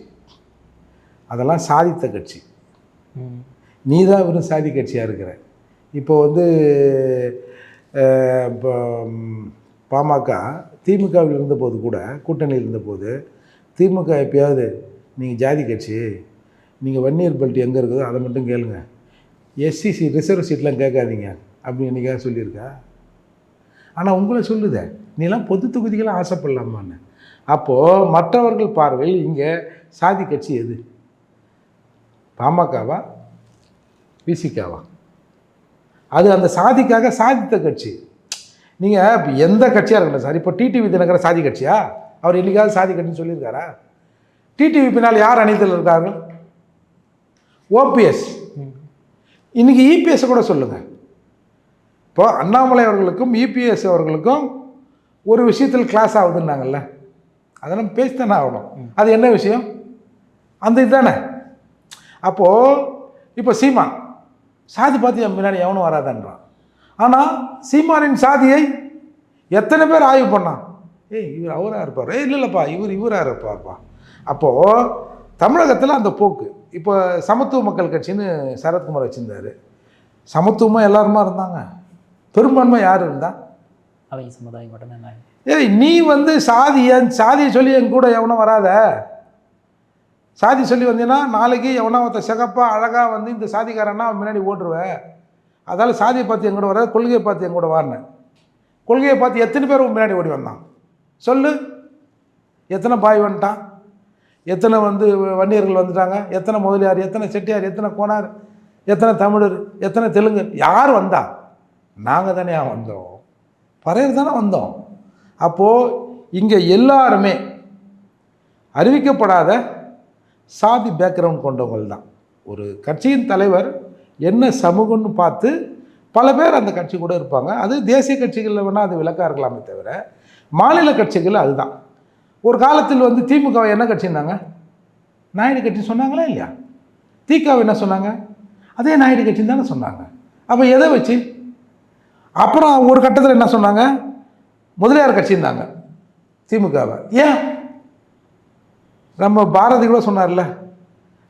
அதெல்லாம் சாதித்த கட்சி, நீ தான் வெறும் சாதி கட்சியாக இருக்கிற. இப்போ வந்து இப்போ பாமக திமுகவில் இருந்தபோது கூட, கூட்டணியில் இருந்தபோது திமுக எப்பயாவது நீங்கள் ஜாதி கட்சி, நீங்கள் வன்னியர் பெல்ட் எங்கே இருக்குதோ அதை மட்டும் கேளுங்க, எஸ்சிசி ரிசர்வ் சீட்லாம் கேட்காதீங்க அப்படின்னு என்றைக்காக சொல்லியிருக்கா? ஆனால் உங்களை சொல்லுதே, நீலாம் பொது தொகுதிகளாக ஆசைப்படலாமான்னு. அப்போது மற்றவர்கள் பார்வையில் இங்கே சாதி கட்சி எது? பாமகவா விசிகாவா? அது அந்த சாதிக்காக சாதித்த கட்சி. நீங்கள் இப்போ எந்த கட்சியாக இருக்கட்டும் சார், இப்போ டிடிவி தினகரன் சாதி கட்சியா? அவர் என்னைக்காவது சாதி கட்சின்னு சொல்லியிருக்காரா? டிடிவி பின்னால் யார் அணித்தல் இருக்கார்கள்? ஓபிஎஸ். இன்றைக்கி இபிஎஸ் கூட சொல்லுங்கள். இப்போ அண்ணாமலை அவர்களுக்கும் இபிஎஸ் அவர்களுக்கும் ஒரு விஷயத்தில் கிளாஸ் ஆகுதுன்னாங்கல்ல, அதெல்லாம் பேசித்தானே ஆகணும். அது என்ன விஷயம்? அந்த இதுதானே. அப்போது இப்போ சீமான் சாதி பார்த்து என் முன்னாடி எவனும் வராதன்றான். ஆனால் சீமானின் சாதியை எத்தனை பேர் ஆய்வு பண்ணான்? இவர் அவராக இருப்பார், இல்லைப்பா இவராக இருப்பார்ப்பா. அப்போது தமிழகத்தில் அந்த போக்கு. இப்போ சமத்துவ மக்கள் கட்சின்னு சரத்குமார் வச்சுருந்தார், சமத்துவமாக எல்லாருமா இருந்தாங்க, பெரும்பான்மை யார் இருந்தா?
அவங்க சமுதாயம் மட்டும்தான்.
நீ வந்து சாதியை சொல்லி என் கூட எவனும் வராத, சாதி சொல்லி வந்தீங்கன்னா நாளைக்கு எவனா ஒருத்த சிகப்பா அழகாக வந்து இந்த சாதிக்காரன்னா அவன் முன்னாடி ஓட்டுருவேன். அதால் சாதியை பார்த்து எங்கூட வராது, கொள்கையை பார்த்து எங்கூட வாடினேன். கொள்கையை பார்த்து எத்தனை பேர் முன்னாடி ஓடி வந்தான் சொல்லு? எத்தனை பாய் வந்துட்டான், எத்தனை வந்து வன்னியர்கள் வந்துட்டாங்க, எத்தனை முதலியார், எத்தனை செட்டியார், எத்தனை கோனார், எத்தனை தமிழர், எத்தனை தெலுங்கு, யார் வந்தா? நாங்கள் தானே வந்தோம், பறையர் தானே வந்தோம். அப்போது இங்கே எல்லாருமே அறிவிக்கப்படாத சாதி பேக்ரவுண்ட் கொண்டவங்கள் தான். ஒரு கட்சியின் தலைவர் என்ன சமூகம்னு பார்த்து பல பேர் அந்த கட்சி கூட இருப்பாங்க. அது தேசிய கட்சிகளில் வேணால் அது விலக்காக இருக்கலாமே தவிர, மாநில கட்சிகள் அதுதான். ஒரு காலத்தில் வந்து திமுக என்ன கட்சின்னாங்க? நாயுடு கட்சி சொன்னாங்களா இல்லையா? திகாவை என்ன சொன்னாங்க? அதே நாயுடு கட்சின்னு தானே சொன்னாங்க. அப்போ எதை வச்சு? அப்புறம் ஒரு கட்டத்தில் என்ன சொன்னாங்க? முதலியார் கட்சின்னாங்க திமுகவை. ஏன்? நம்ம பாரதி கூட சொன்னார்ல,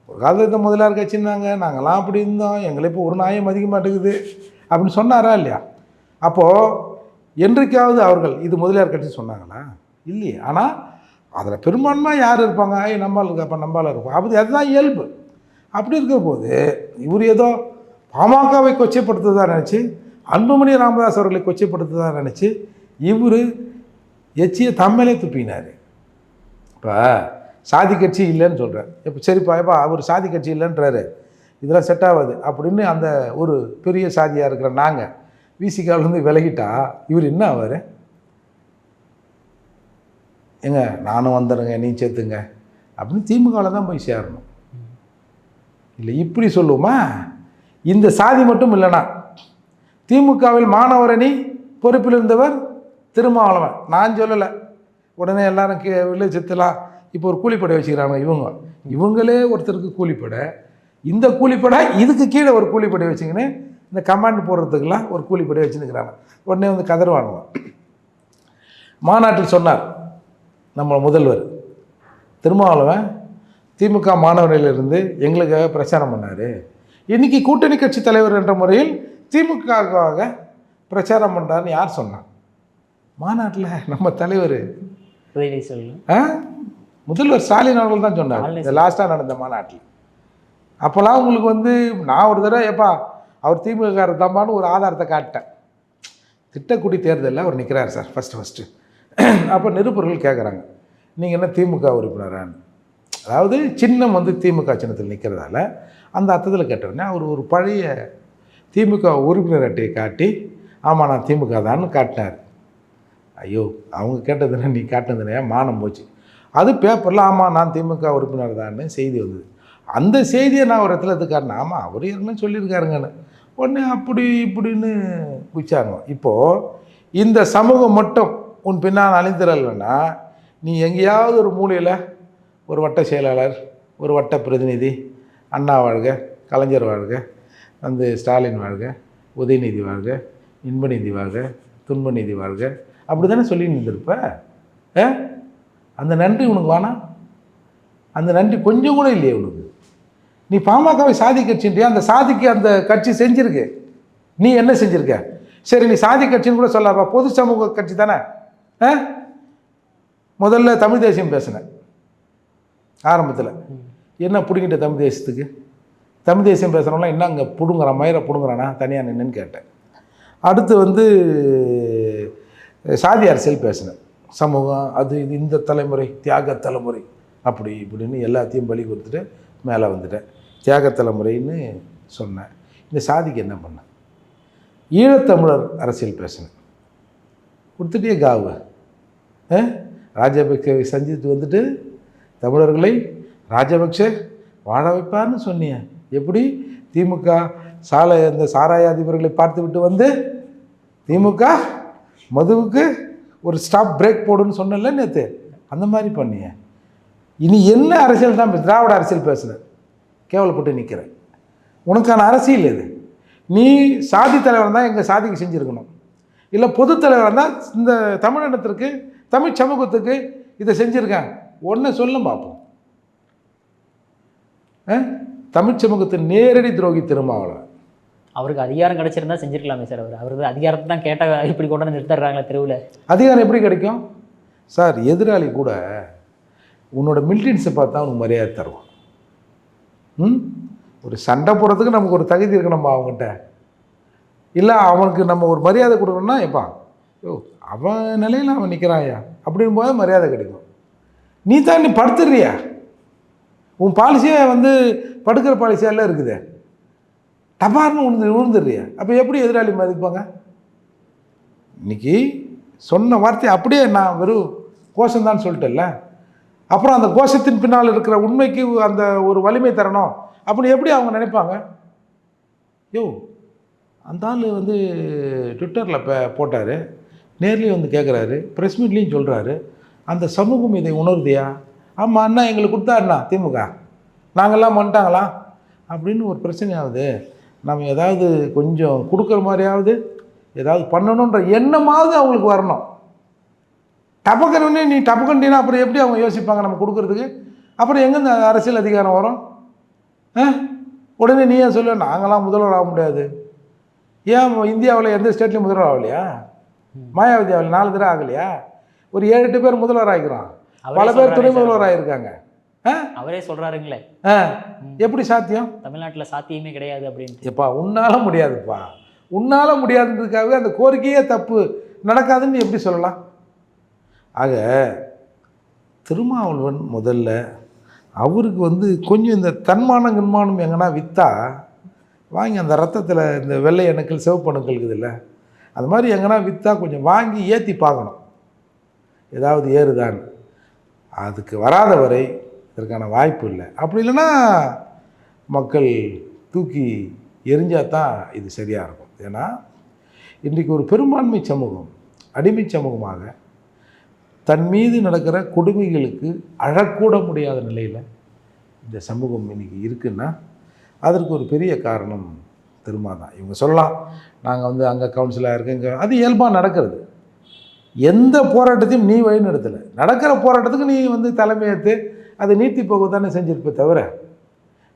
ஒரு காலத்தில் முதலியார் கட்சின்னாங்க, நாங்கள்லாம் அப்படி இருந்தோம், எங்களை இப்போ ஒரு நாயம் மதிக்க மாட்டேங்குது அப்படின்னு சொன்னாரா இல்லையா? அப்போது என்றைக்காவது அவர்கள் இது முதலியார் கட்சி சொன்னாங்களா? இல்லையே. ஆனால் அதில் பெரும்பான்மை யார் இருப்பாங்க? நம்மளால் இருக்க, அப்போ நம்மளால் இருப்போம். அப்படி அதுதான் இயல்பு. அப்படி இருக்கிற போது இவர் ஏதோ பாமகவை கொச்சைப்படுத்துதான் நினச்சி, அன்புமணி ராமதாஸ் அவர்களை கொச்சைப்படுத்துதான் நினச்சி, இவர் எச்சியை தம்மலே துப்பினார். இப்போ சாதி கட்சி இல்லைன்னு சொல்கிறார். இப்போ சரிப்பா எப்பா அவர் சாதி கட்சி இல்லைன்றாரு, இதெல்லாம் செட் ஆகாது அப்படின்னு அந்த ஒரு பெரிய சாதியாக இருக்கிற நாங்கள் விசிகாவிலேருந்து விலகிட்டா இவர் என்ன ஆவார்? ஏங்க நானும் வந்துடுங்க, நீ சேர்த்துங்க அப்படின்னு திமுகவில் தான் போய் சேரணும். இல்லை இப்படி சொல்லுவோமா? இந்த சாதி மட்டும் இல்லைனா திமுகவில் மாணவரணி பொறுப்பில் இருந்தவர் திருமாவளவன். நான் சொல்லலை, உடனே எல்லாரும் வில்லேஜத்துலாம் இப்போ ஒரு கூலிப்படை வச்சுக்கிறாங்க. இவங்களே ஒருத்தருக்கு கூலிப்படை, இந்த கூலிப்படை இதுக்கு கீழே ஒரு கூலிப்படை வச்சுக்கின்னு இந்த கமாண்ட் போடுறதுக்கெல்லாம் ஒரு கூலிப்படை வச்சுருக்கிறாங்க. உடனே வந்து கதறுவானுங்க. மாநாட்டில் சொன்னார் நம்ம முதல்வர் திருமாவளவன் திமுக மாணவர்களிலிருந்து எங்களுக்காக பிரச்சாரம் பண்ணார். இன்றைக்கி கூட்டணி கட்சி தலைவர் என்ற முறையில் திமுகவாக பிரச்சாரம் பண்ணுறாருன்னு யார் சொன்னான்? மாநாட்டில் நம்ம தலைவர் முதல்வர் ஸ்டாலின் அவர்கள் தான் சொன்னார். இந்த லாஸ்ட்டாக நடந்த மாநாட்டில். அப்போல்லாம் உங்களுக்கு வந்து நான் ஒரு தடவை எப்பா அவர் திமுக தம்பான்னு ஒரு ஆதாரத்தை காட்டேன். திட்டக்குடி தேர்தலில் அவர் நிற்கிறார் சார் ஃபஸ்ட்டு. அப்போ நிருபர்கள் கேட்குறாங்க, நீங்கள் என்ன திமுக உறுப்பினரான்னு. அதாவது சின்னம் வந்து திமுக சின்னத்தில் நிற்கிறதால அந்த அர்த்தத்தில் கேட்டோடனே அவர் ஒரு பழைய திமுக உறுப்பினர் அட்டையை காட்டி ஆமாம் நான் திமுக தான்னு காட்டினார். ஐயோ அவங்க கேட்டதுன்னா நீ காட்டினதுனே மானம் போச்சு. அது பேப்பரில் ஆமாம் நான் திமுக உறுப்பினர் தான்னு செய்தி வந்தது. அந்த செய்தியை நான் ஒரு இடத்துல எடுத்து காட்டினேன். ஆமாம் அவர் ஏற்கனவே சொல்லியிருக்காருங்கன்னு. உடனே அப்படி இப்படின்னு குச்சாங்க. இப்போது இந்த சமூகம் மட்டும் உன் பின்னால் அழிந்துடலைன்னா நீ எங்கேயாவது ஒரு மூலையில் ஒரு வட்ட செயலாளர், ஒரு வட்ட பிரதிநிதி, அண்ணா வாழ்க, கலைஞர் வாழ்க, வந்து ஸ்டாலின் வாழ்க, உதயநிதி வாழ்க, இன்பநிதி வாழ்க, துன்பநிதி வாழ்க, அப்படி தானே சொல்லி நின்றுருப்ப. அந்த நன்றி உனக்கு வேணாம்? அந்த நன்றி கொஞ்சம் கூட இல்லையே உனக்கு. நீ பாமகவை சாதி கட்சின்றியா? அந்த சாதிக்கு அந்த கட்சி செஞ்சுருக்கு. நீ என்ன செஞ்சுருக்க? சரி நீ சாதி கட்சின்னு கூட சொல்லாப்பா, பொது சமூக கட்சி தானே. முதல்ல தமிழ் தேசியம் பேசினேன் ஆரம்பத்தில். என்ன பிடிங்கிட்ட தமிழ் தேசியத்துக்கு? தமிழ் தேசியம் பேசுகிறவங்களாம் என்ன அங்கே பிடுங்குறான், மயிரை பிடுங்குறானா தனியாக நின்றுன்னு கேட்டேன். அடுத்து வந்து சாதி அரசியல் பேசினேன். சமூகம் அது இது, இந்த தலைமுறை தியாக தலைமுறை, அப்படி இப்படின்னு எல்லாத்தையும் பலி கொடுத்துட்டு மேலே வந்துட்டேன். தியாக தலைமுறைன்னு சொன்னேன். இந்த சாதிக்கு என்ன பண்ணேன்? ஈழத்தமிழர் அரசியல் பேசினேன். கொடுத்துட்டே காவு ராஜபக்சேவை சந்தித்து வந்துட்டு தமிழர்களை ராஜபக்சே வாழ வைப்பார்னு சொன்னிய. எப்படி? திமுக அந்த சாராய அதிபர்களை பார்த்து விட்டு வந்து திமுக மதுவுக்கு ஒரு ஸ்டாப் பிரேக் போடுன்னு சொன்னல நேற்று, அந்த மாதிரி பண்ணிய. இனி என்ன அரசியல் தான் திராவிட அரசியல் பேசுனேன். கேவலப்பட்டு நிற்கிறேன். உனக்கான அரசியல் இது. நீ சாதி தலைவர் தான் எங்கள் சாதிக்கு செஞ்சுருக்கணும். இல்லை பொது தலைவர் தான் இந்த தமிழினத்திற்கு தமிழ் சமூகத்துக்கு இதை செஞ்சுருக்கேன் ஒன்று சொல்ல பார்ப்போம். தமிழ் சமூகத்தின் நேரடி துரோகி திருமாவளவன்.
அவருக்கு அதிகாரம் கிடைச்சிருந்தா செஞ்சுருக்கலாமே சார். அவருக்கு அதிகாரத்தை தான் கேட்டால் இப்படி கொண்டு வந்து நிறுத்துறாங்களே தெருவில். அதிகாரம் எப்படி கிடைக்கும் சார்? எதிராளி கூட உன்னோட மிலிட்டன்ஸை பார்த்தா அவனுக்கு மரியாதை தருவான். ஒரு சண்டை போடுறதுக்கு நமக்கு ஒரு தகுதி இருக்கணும்ப்பா அவங்ககிட்ட. இல்லை அவனுக்கு நம்ம ஒரு மரியாதை கொடுக்கணும்னா எப்பா அவன் நிலையில் அவன் நிற்கிறாயா அப்படின் போது மரியாதை கிடைக்கும். நீ தான் நீ படுத்துடுறியா? உன் பாலிசியே வந்து படுக்கிற பாலிசியெல்லாம் இருக்குது. டபார்னு விழுந்துடுறியா? அப்போ எப்படி எதிராளி மதிப்பாங்க? இன்னைக்கு சொன்ன வார்த்தை அப்படியே நான் வெறும் கோஷம்தான் சொல்லிட்டேன்ல. அப்புறம் அந்த கோஷத்தின் பின்னால் இருக்கிற உண்மைக்கு அந்த ஒரு வலிமை தரணும் அப்படி எப்படி அவங்க நினைப்பாங்க? அந்த ஆள் வந்து ட்விட்டரில் போட்டார், நேர்லேயும் வந்து கேட்குறாரு, ப்ரெஸ் மீட்லேயும் சொல்கிறாரு, அந்த சமூகம் இதை உணருதியா? ஆமாம் அண்ணா எங்களுக்கு கொடுத்தாருண்ணா திமுக, நாங்கள்லாம் வந்துட்டாங்களா அப்படின்னு ஒரு பிரச்சனையாகுது. நம்ம ஏதாவது கொஞ்சம் கொடுக்குற மாதிரியாவது ஏதாவது பண்ணணுன்ற எண்ணமாவது அவங்களுக்கு வரணும். டபக்கணுன்னே நீ டபக்கண்டினா அப்புறம் எப்படி அவங்க யோசிப்பாங்க நம்ம கொடுக்குறதுக்கு? அப்புறம் எங்கேருந்து அரசியல் அதிகாரம் வரும்? உடனே நீ ஏன் சொல்ல நாங்களாம் முதல்வர் ஆக முடியாது? ஏன் இந்தியாவில் எந்த ஸ்டேட்லேயும் முதல்வர் ஆகலையா? மாயாவதி ஆகல 4 தடவை ஆகலையா? ஒரு 7-8 பேர் முதல்வர் ஆகிக்கிறான். பல பேர் துணை முதல்வர் ஆகியிருக்காங்க. அவரே சொல்கிறாருங்களே,
எப்படி சாத்தியம்?
தமிழ்நாட்டில் சாத்தியமே கிடையாது அப்படின்னு.
எப்பா உன்னால் முடியாதுப்பா, உன்னால் முடியாதுன்றதுக்காகவே அந்த கோரிக்கையே தப்பு நடக்காதுன்னு எப்படி சொல்லலாம்? ஆக திருமாவளவன் முதல்ல அவருக்கு கொஞ்சம் இந்த தன்மானம் கண்மானம் எங்கன்னா விற்றா வாங்கி அந்த ரத்தத்தில் இந்த வெள்ளை அணுக்கள் சிவப்பு அணுக்கள் இருக்குதுல்ல அது மாதிரி எங்கன்னா விற்றா கொஞ்சம் வாங்கி ஏற்றி பார்க்கணும் ஏதாவது ஏறுதான்னு. அதுக்கு வராத வரை இதற்கான வாய்ப்பு இல்லை. அப்படி இல்லைன்னா மக்கள் தூக்கி எரிஞ்சால் தான் இது சரியாக இருக்கும். ஏன்னா இன்றைக்கு ஒரு பெரும்பான்மை சமூகம் அடிமை சமூகமாக தன் மீது நடக்கிற கொடுமைகளுக்கு அழக்கூட முடியாத நிலையில் இந்த சமூகம் இன்றைக்கி இருக்குன்னா அதற்கு ஒரு பெரிய காரணம் திருமா தான். இவங்க சொல்லலாம் நாங்கள் அங்கே கவுன்சிலாக இருக்குங்க, அது இயல்பாக நடக்கிறது. எந்த போராட்டத்தையும் நீ வழி நடத்தலை. நடக்கிற போராட்டத்துக்கு நீ தலைமையேற்று அதை நீட்டி போக தானே செஞ்சுருப்பே தவிர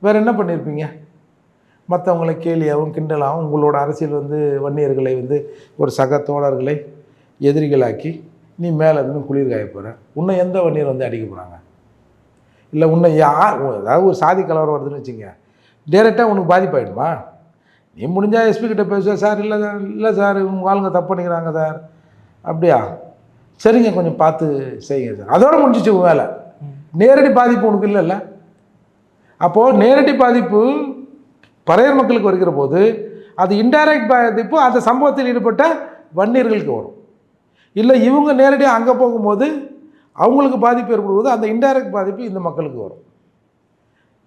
வேறு என்ன பண்ணியிருப்பீங்க? மற்றவங்களை கேலியாகவும் கிண்டலாகவும் உங்களோட அரசியல் வன்னியர்களை ஒரு சக தோழர்களை எதிரிகளாக்கி நீ மேலே குளிர் காய போகிற. உன்னை எந்த வன்னியர் அடிக்க போகிறாங்க? இல்லை உன்னை யார் ஏதாவது ஒரு சாதி கலவரம் வருதுன்னு வச்சுங்க, டேரெக்டாக உனக்கு பாதிப்பாயிடுமா? நீ முடிஞ்சால் எஸ்பி கிட்ட பேசுவ, சார் இல்லை சார் உங்கள் ஆளுங்க தப்பு பண்ணிக்கிறாங்க சார். அப்படியா, சரிங்க கொஞ்சம் பார்த்து செய்யுங்க சார், அதோட முடிஞ்சிச்சு உன் வேலை. நேரடி பாதிப்பு உனக்கு இல்லைல்ல. அப்போது நேரடி பாதிப்பு பறையர் மக்களுக்கு வருகிற போது அது இன்டைரக்ட் பாதிப்பு அந்த சம்பவத்தில் ஈடுபட்ட வன்னியர்களுக்கு வரும். இல்லை இவங்க நேரடியாக அங்கே போகும்போது அவங்களுக்கு பாதிப்பு ஏற்படுவது அந்த இன்டைரக்ட் பாதிப்பு இந்த மக்களுக்கு வரும்.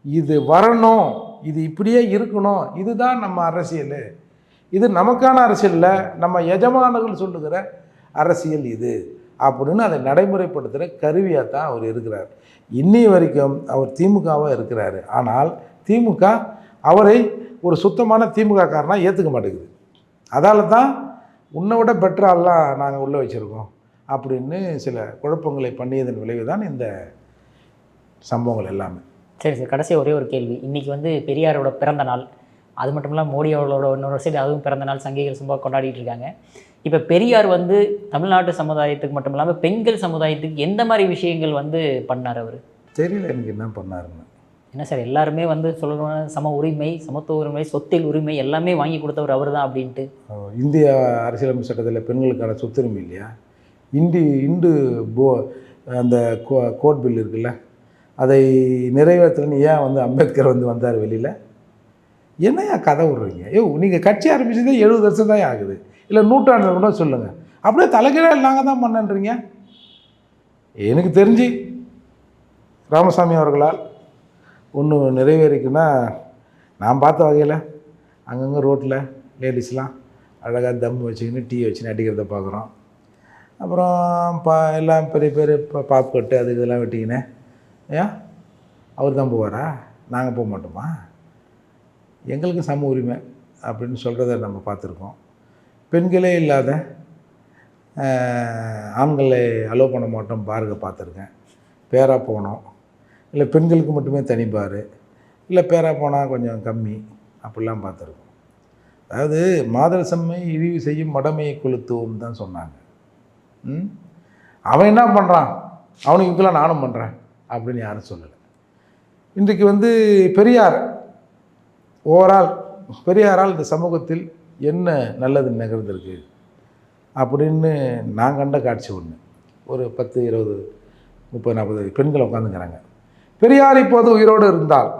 இது வரணும், இது இப்படியே இருக்கணும், இதுதான் நம்ம அரசியல். இது நமக்கான அரசியல் இல்லை, நம்ம எஜமானர்கள் சொல்லுகிற அரசியல் இது அப்படின்னு அதை நடைமுறைப்படுத்துகிற கருவியாக தான் அவர் இருக்கிறார். இன்னி வரைக்கும் அவர் திமுகவாக இருக்கிறார். ஆனால் திமுக அவரை ஒரு சுத்தமான திமுக காரனாக ஏற்றுக்க மாட்டேங்குது. அதால் தான் உன்னை விட பெட்டராலாம் நாங்கள் உள்ளே வச்சுருக்கோம் அப்படின்னு சில குழப்பங்களை பண்ணியதன் விளைவு தான் இந்த சம்பவங்கள் எல்லாமே.
சரி சார், கடைசி ஒரே ஒரு கேள்வி. இன்றைக்கி பெரியாரோட பிறந்த நாள், அது மட்டும் இல்லாமல் மோடி அவர்களோட இன்னொரு சைடு அதுவும் பிறந்த நாள் சங்கிகள் சும்மா கொண்டாடிட்டு இருக்காங்க. இப்போ பெரியார் தமிழ்நாட்டு சமுதாயத்துக்கு மட்டும் இல்லாமல் பெண்கள் சமுதாயத்துக்கு எந்த மாதிரி விஷயங்கள் பண்ணார் அவர்?
தெரியல எனக்கு என்ன பண்ணாருன்னு.
என்ன சார் எல்லாருமே சொல்லணும் சம உரிமை, சமத்துவ உரிமை, சொத்தில் உரிமை எல்லாமே வாங்கி கொடுத்தவர் அவர் தான் அப்படின்ட்டு.
இந்திய அரசியலமைப்பு சட்டத்தில் பெண்களுக்கான சொத்துரிமை இல்லையா? இந்து அந்த கோட் பில் இருக்குல்ல, அதை நிறைவேற்றலன்னு ஏன் அம்பேத்கர் வந்தார் வெளியில்? என்னையா கதை விட்றீங்க? நீங்கள் கட்சி ஆரம்பிச்சதே 70 வருஷம் தான் ஆகுது, இல்லை நூற்றாண்டு கூட சொல்லுங்கள். அப்படியே தலைகீழாக நாங்கள் தான் பண்ணன்றீங்க. எனக்கு தெரிஞ்சு ராமசாமி அவர்களால் ஒன்று நிறைவேறிக்குன்னா நான் பார்த்த வகையில் அங்கங்கே ரோட்டில் லேடிஸ்லாம் அழகாக தம் வச்சுக்கின்னு டீ வச்சுன்னு அடிக்கிறத பார்க்குறோம். அப்புறம் எல்லாம் பெரிய பெரிய பாப்கட்டு அது இதெல்லாம் வெட்டிக்கினேன். ஏன் அவர் தான் போவாரா? நாங்கள் போக மாட்டோமா? எங்களுக்கு சம உரிமை அப்படின்னு சொல்கிறத நம்ம பார்த்துருக்கோம். பெண்களே இல்லாத ஆண்களை அலோவ் பண்ண மாட்டோம் பாருங்க பார்த்துருக்கேன். பேராக போனோம், இல்லை பெண்களுக்கு மட்டுமே தனி பார், இல்லை பேராக போனால் கொஞ்சம் கம்மி அப்படிலாம் பார்த்துருக்கோம். அதாவது மாதர் செம்மை இழிவு செய்யும் மடமையை கொளுத்துவோம் தான் சொன்னாங்க. அவன் என்ன பண்ணுறான், அவனுக்கு இப்பெல்லாம் நானும் பண்ணுறேன் அப்படின்னு யாரும் சொல்லலை. இன்றைக்கு பெரியார் ஓவரால் பெரியாரால் இந்த சமூகத்தில் என்ன நல்லது நிகழ்ந்திருக்கு அப்படின்னு நான் கண்ட காட்சி ஒன்று. ஒரு 10, 20, 30, 40 பெண்கள் உட்காந்துக்கிறாங்க. பெரியார் இப்போது உயிரோடு இருந்தால்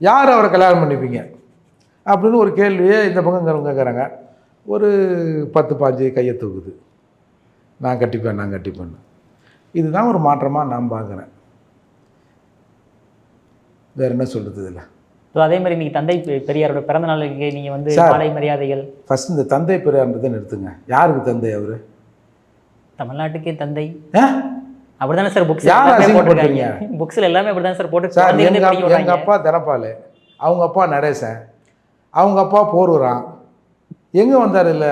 யார் அவரை கல்யாணம் பண்ணிப்பீங்க அப்படின்னு ஒரு கேள்வியே இந்த பக்கம் கேட்குறாங்க. ஒரு 10, 15 கையை தூக்குது, நான் கட்டிப்பேன். இதுதான் ஒரு மாற்றமாக நான் பார்க்குறேன். வேறு என்ன சொல்கிறது இதில்?
ஸோ அதே மாதிரி இன்றைக்கி தந்தை பெரியாரோட பிறந்த நாளுக்கு நீங்கள் மாலை மரியாதைகள்.
ஃபஸ்ட் இந்த தந்தை பெரியார்ன்றதை நிறுத்துங்க. யாருக்கு தந்தை அவர்?
தமிழ்நாட்டுக்கே தந்தை. அப்படி தானே சார் புக்ஸ்
போட்டுருக்கீங்க?
புக்ஸில் எல்லாமே அப்படி தான் சார் போட்டு.
சார் எங்கள் அப்பா தனபால், அவங்க அப்பா நடேசன், அவங்க அப்பா போர்வரான், எங்கே வந்தார்? இல்லை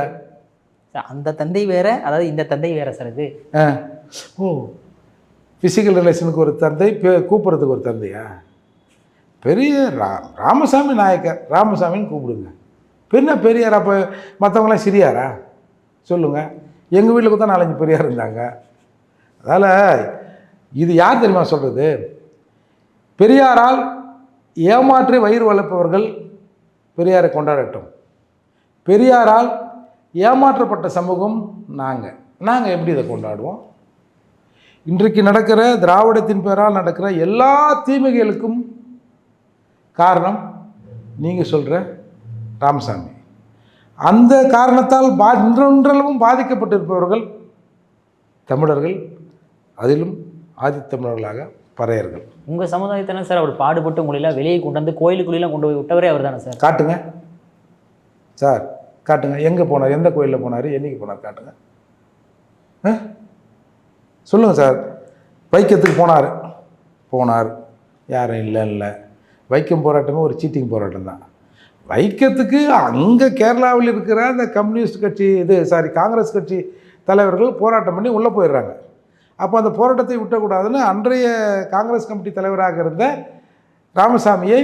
அந்த தந்தை வேற, அதாவது இந்த தந்தை வேற சார். இது
ஃபிசிக்கல் ரிலேஷனுக்கு ஒரு தந்தை, கூப்பிட்றதுக்கு ஒரு தந்தையா? பெரிய ராமசாமி நாயக்கர், ராமசாமின்னு கூப்பிடுங்க. பெண்ண பெரியார். அப்போ மற்றவங்களாம் சிறியாரா சொல்லுங்கள்? எங்கள் வீட்டில் தான் 4-5 பெரியார் இருந்தாங்க. அதனால் இது யார் தெரியுமா சொல்கிறது? பெரியாரால் ஏமாற்றி வயிறு வளர்ப்பவர்கள் பெரியாரை கொண்டாடட்டும். பெரியாரால் ஏமாற்றப்பட்ட சமூகம் நாங்கள் எப்படி இதை கொண்டாடுவோம்? இன்றைக்கு நடக்கிற திராவிடத்தின் பேரால் நடக்கிற எல்லா தீமைகளுக்கும் காரணம் நீங்கள் சொல்கிற ராமசாமி. அந்த காரணத்தால் இன்றளவும் பாதிக்கப்பட்டிருப்பவர்கள் தமிழர்கள், அதிலும் ஆதித்தமிழர்களாக பறையர்கள்.
உங்கள் சமுதாயத்தானே சார் அவர் பாடுபட்டு உங்களெல்லாம் வெளியே கொண்டு வந்து கோயிலுக்குள்ளெல்லாம் கொண்டு போய் விட்டவரே அவர் தானே சார்?
காட்டுங்க சார், காட்டுங்க. எங்கே போனார், எந்த கோயிலில் போனார், என்னைக்கு போனார், காட்டுங்க. சொல்லுங்கள் சார். வைக்கத்துக்கு போனார். யாரும் இல்லை. வைக்கம் போராட்டமே ஒரு சீட்டிங் போராட்டம் தான். வைக்கத்துக்கு அங்கே கேரளாவில் இருக்கிற அந்த கம்யூனிஸ்ட் கட்சி காங்கிரஸ் கட்சி தலைவர்கள் போராட்டம் பண்ணி உள்ளே போயிடுறாங்க. அப்போ அந்த போராட்டத்தை விட்டக்கூடாதுன்னு அன்றைய காங்கிரஸ் கமிட்டி தலைவராக இருந்த ராமசாமியை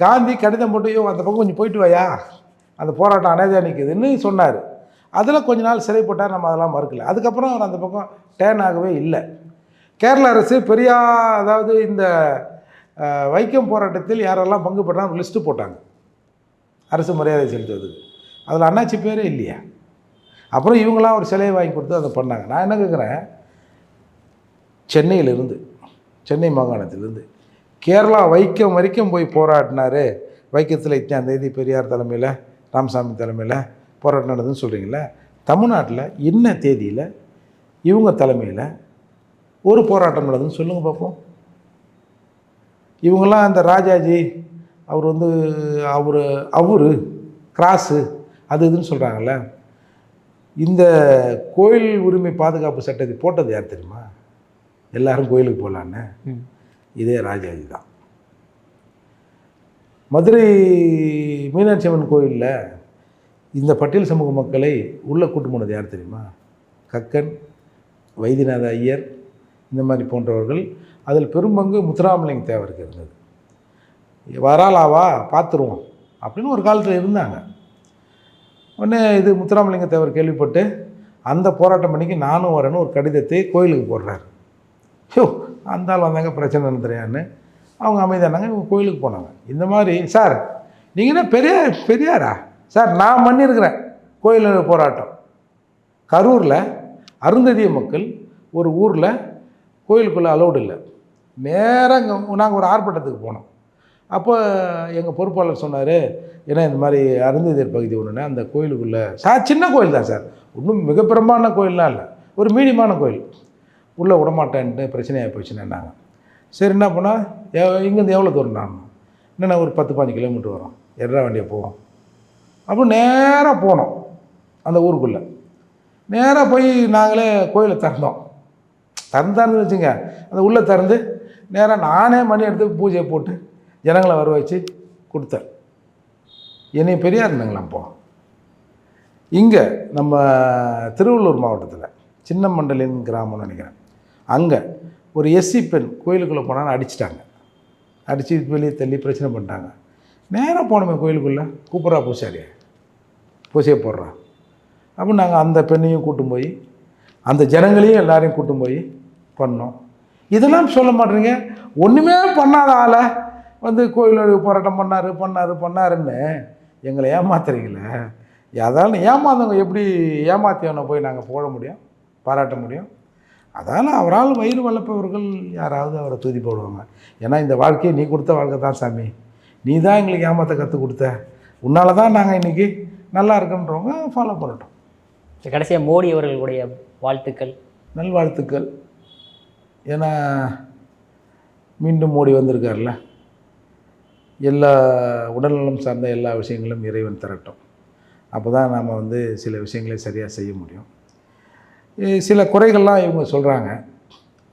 காந்தி கடிதம் போட்டு அந்த பக்கம் கொஞ்சம் போயிட்டு வாயா, அந்த போராட்டம் அநேதியாக நிற்குதுன்னு சொன்னார். அதில் கொஞ்ச நாள் சிறை போட்டார். நம்ம அதெல்லாம் மறுக்கல. அதுக்கப்புறம் அவர் அந்த பக்கம் டேர்ன் ஆகவே இல்லை. கேரள அரசு அதாவது இந்த வைக்கம் போராட்டத்தில் யாரெல்லாம் பங்கு பெற்றாங்க லிஸ்ட்டு போட்டாங்க அரசு மரியாதை செலுத்துவதுக்கு. அதில் அண்ணாச்சி பேரே இல்லையா. அப்புறம் இவங்களாம் ஒரு சிலையை வாங்கி கொடுத்து அதை பண்ணாங்க. நான் என்ன கேட்குறேன், சென்னை மாகாணத்திலிருந்து கேரளா வைக்கம் வரைக்கும் போய் போராடினார். வைக்கத்தில் இத்தனை தேதி பெரியார் தலைமையில், ராமசாமி தலைமையில் போராட்டம் நடந்ததுன்னு சொல்கிறீங்களே, தமிழ்நாட்டில் என்ன தேதியில் இவங்க தலைமையில் ஒரு போராட்டம் நடந்ததுன்னு சொல்லுங்கள் பார்ப்போம். இவங்கெல்லாம் அந்த ராஜாஜி அவர் கிராஸு அது இதுன்னு சொல்கிறாங்கல்ல. இந்த கோயில் உரிமை பாதுகாப்பு சட்டத்தை போட்டது யார் தெரியுமா? எல்லாரும் கோயிலுக்கு போகலான்னு இதே ராஜாஜி தான். மதுரை மீனாட்சி அம்மன் கோயிலில் இந்த பட்டியல் சமூக மக்களை உள்ளே கூட்டு போனது யார் தெரியுமா? கக்கன், வைத்தியநாத ஐயர், இந்த மாதிரி போன்றவர்கள். அதில் பெரும்பங்கு முத்துராமலிங்க தேவருக்கு இருந்தது. வராலாவா பார்த்துருவோம் அப்படின்னு ஒரு காலத்தில் இருந்தாங்க. உடனே இது முத்துராமலிங்க தேவர் கேள்விப்பட்டு அந்த போராட்டம் பண்ணிக்கு நானும் வரேன்னு ஒரு கடிதத்தை கோயிலுக்கு போடுறாரு. அந்த ஆள் வந்தாங்க, பிரச்சனை நடந்துறியான்னு அவங்க அமைதியானாங்க. இவங்க கோயிலுக்கு போனாங்க. இந்த மாதிரி சார் நீங்கள் என்ன பெரியாரா சார்? நான் பண்ணியிருக்கிறேன் கோயில் போராட்டம். கரூரில் அருந்ததிய மக்கள் ஒரு ஊரில் கோயிலுக்குள்ளே அலௌடு இல்லை. நேராக நாங்கள் ஒரு ஆர்ப்பாட்டத்துக்கு போனோம். அப்போ எங்கள் பொறுப்பாளர் சொன்னார், ஏன்னா இந்த மாதிரி அருந்ததியர் பகுதி ஒன்றுன்னா அந்த கோயிலுக்குள்ளே சின்ன கோயில் தான் சார், ஒன்றும் மிக பிரமாண்ட கோயிலெலாம் இல்லை, ஒரு மீடியமான கோயில், உள்ளே விடமாட்டேன்ட்டு பிரச்சனையாக போச்சுன்னாங்க. சரி என்ன பண்ணால் இங்கேருந்து எவ்வளோ தூரம் நான் என்னென்ன ஒரு 10-15 கிலோமீட்டர் வரும், எட்ரா வண்டியை போவோம். அப்போ நேராக போனோம் அந்த ஊருக்குள்ளே. நேராக போய் நாங்களே கோயிலை திறந்தான்னு வச்சுங்க. அந்த உள்ளே திறந்து நேராக நானே மணி எடுத்து பூஜையை போட்டு ஜனங்களை வர வச்சு கொடுத்தேன். என்னை பெரியார் இருந்தாங்களா அப்போ. இங்கே நம்ம திருவள்ளூர் மாவட்டத்தில் சின்னமண்டலின் கிராமம்னு நினைக்கிறேன். அங்கே ஒரு எஸ்சி பெண் கோயிலுக்குள்ளே போனான்னு அடிச்சிட்டாங்க. அடித்து வெளியே தள்ளி பிரச்சனை பண்ணிட்டாங்க. நேராக போனோமே கோயிலுக்குள்ளே, கூப்பிட்றா பூசையை போடுறான். அப்போ நாங்கள் அந்த பெண்ணையும் கூட்டும் போய் அந்த ஜனங்களையும் எல்லாரையும் கூட்டும் போய் பண்ணோம். இதெல்லாம் சொல்ல மாட்டேறீங்க. ஒன்றுமே பண்ணாத ஆளை கோயிலோட போராட்டம் பண்ணாருன்னு எங்களை ஏமாத்துறீங்களே. அதால் ஏமாந்தவங்க எப்படி ஏமாத்தியவனை போய் நாங்கள் போட முடியும், பாராட்ட முடியும்? அதால் அவரால் வயிறு வளர்ப்பவர்கள் யாராவது அவரை தூதி போடுவாங்க. ஏன்னா இந்த வாழ்க்கையை நீ கொடுத்த வாழ்க்கை தான் சாமி, நீ தான் எங்களுக்கு ஏமாற்ற கற்றுக் கொடுத்த, உன்னால தான் நாங்கள் இன்றைக்கி நல்லா இருக்குன்றவங்க ஃபாலோ பண்ணட்டும்.
கடைசியாக மோடி அவர்களுடைய வாழ்த்துக்கள்,
நல்வாழ்த்துக்கள். ஏன்னா மீண்டும் மோடி வந்திருக்கார்ல, எல்லா உடல்நலம் சார்ந்த எல்லா விஷயங்களும் இறைவன் தரட்டும். அப்போ தான் நாம் சில விஷயங்களை சரியாக செய்ய முடியும். சில குறைகள்லாம் இவங்க சொல்கிறாங்க.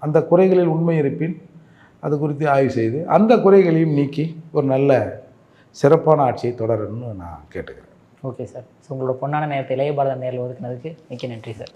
அந்த குறைகளில் உண்மை இருப்பின் அது குறித்து ஆய்வு செய்து அந்த குறைகளையும் நீக்கி ஒரு நல்ல சிறப்பான ஆட்சியை தொடரணும்னு நான் கேட்டுக்கிறேன்.
Okay sir. ஸோ உங்களோட பொன்னான நேரத்தை இளைய பாரத நேரில் ஒதுக்குனதுக்கு மிக்க நன்றி சார்.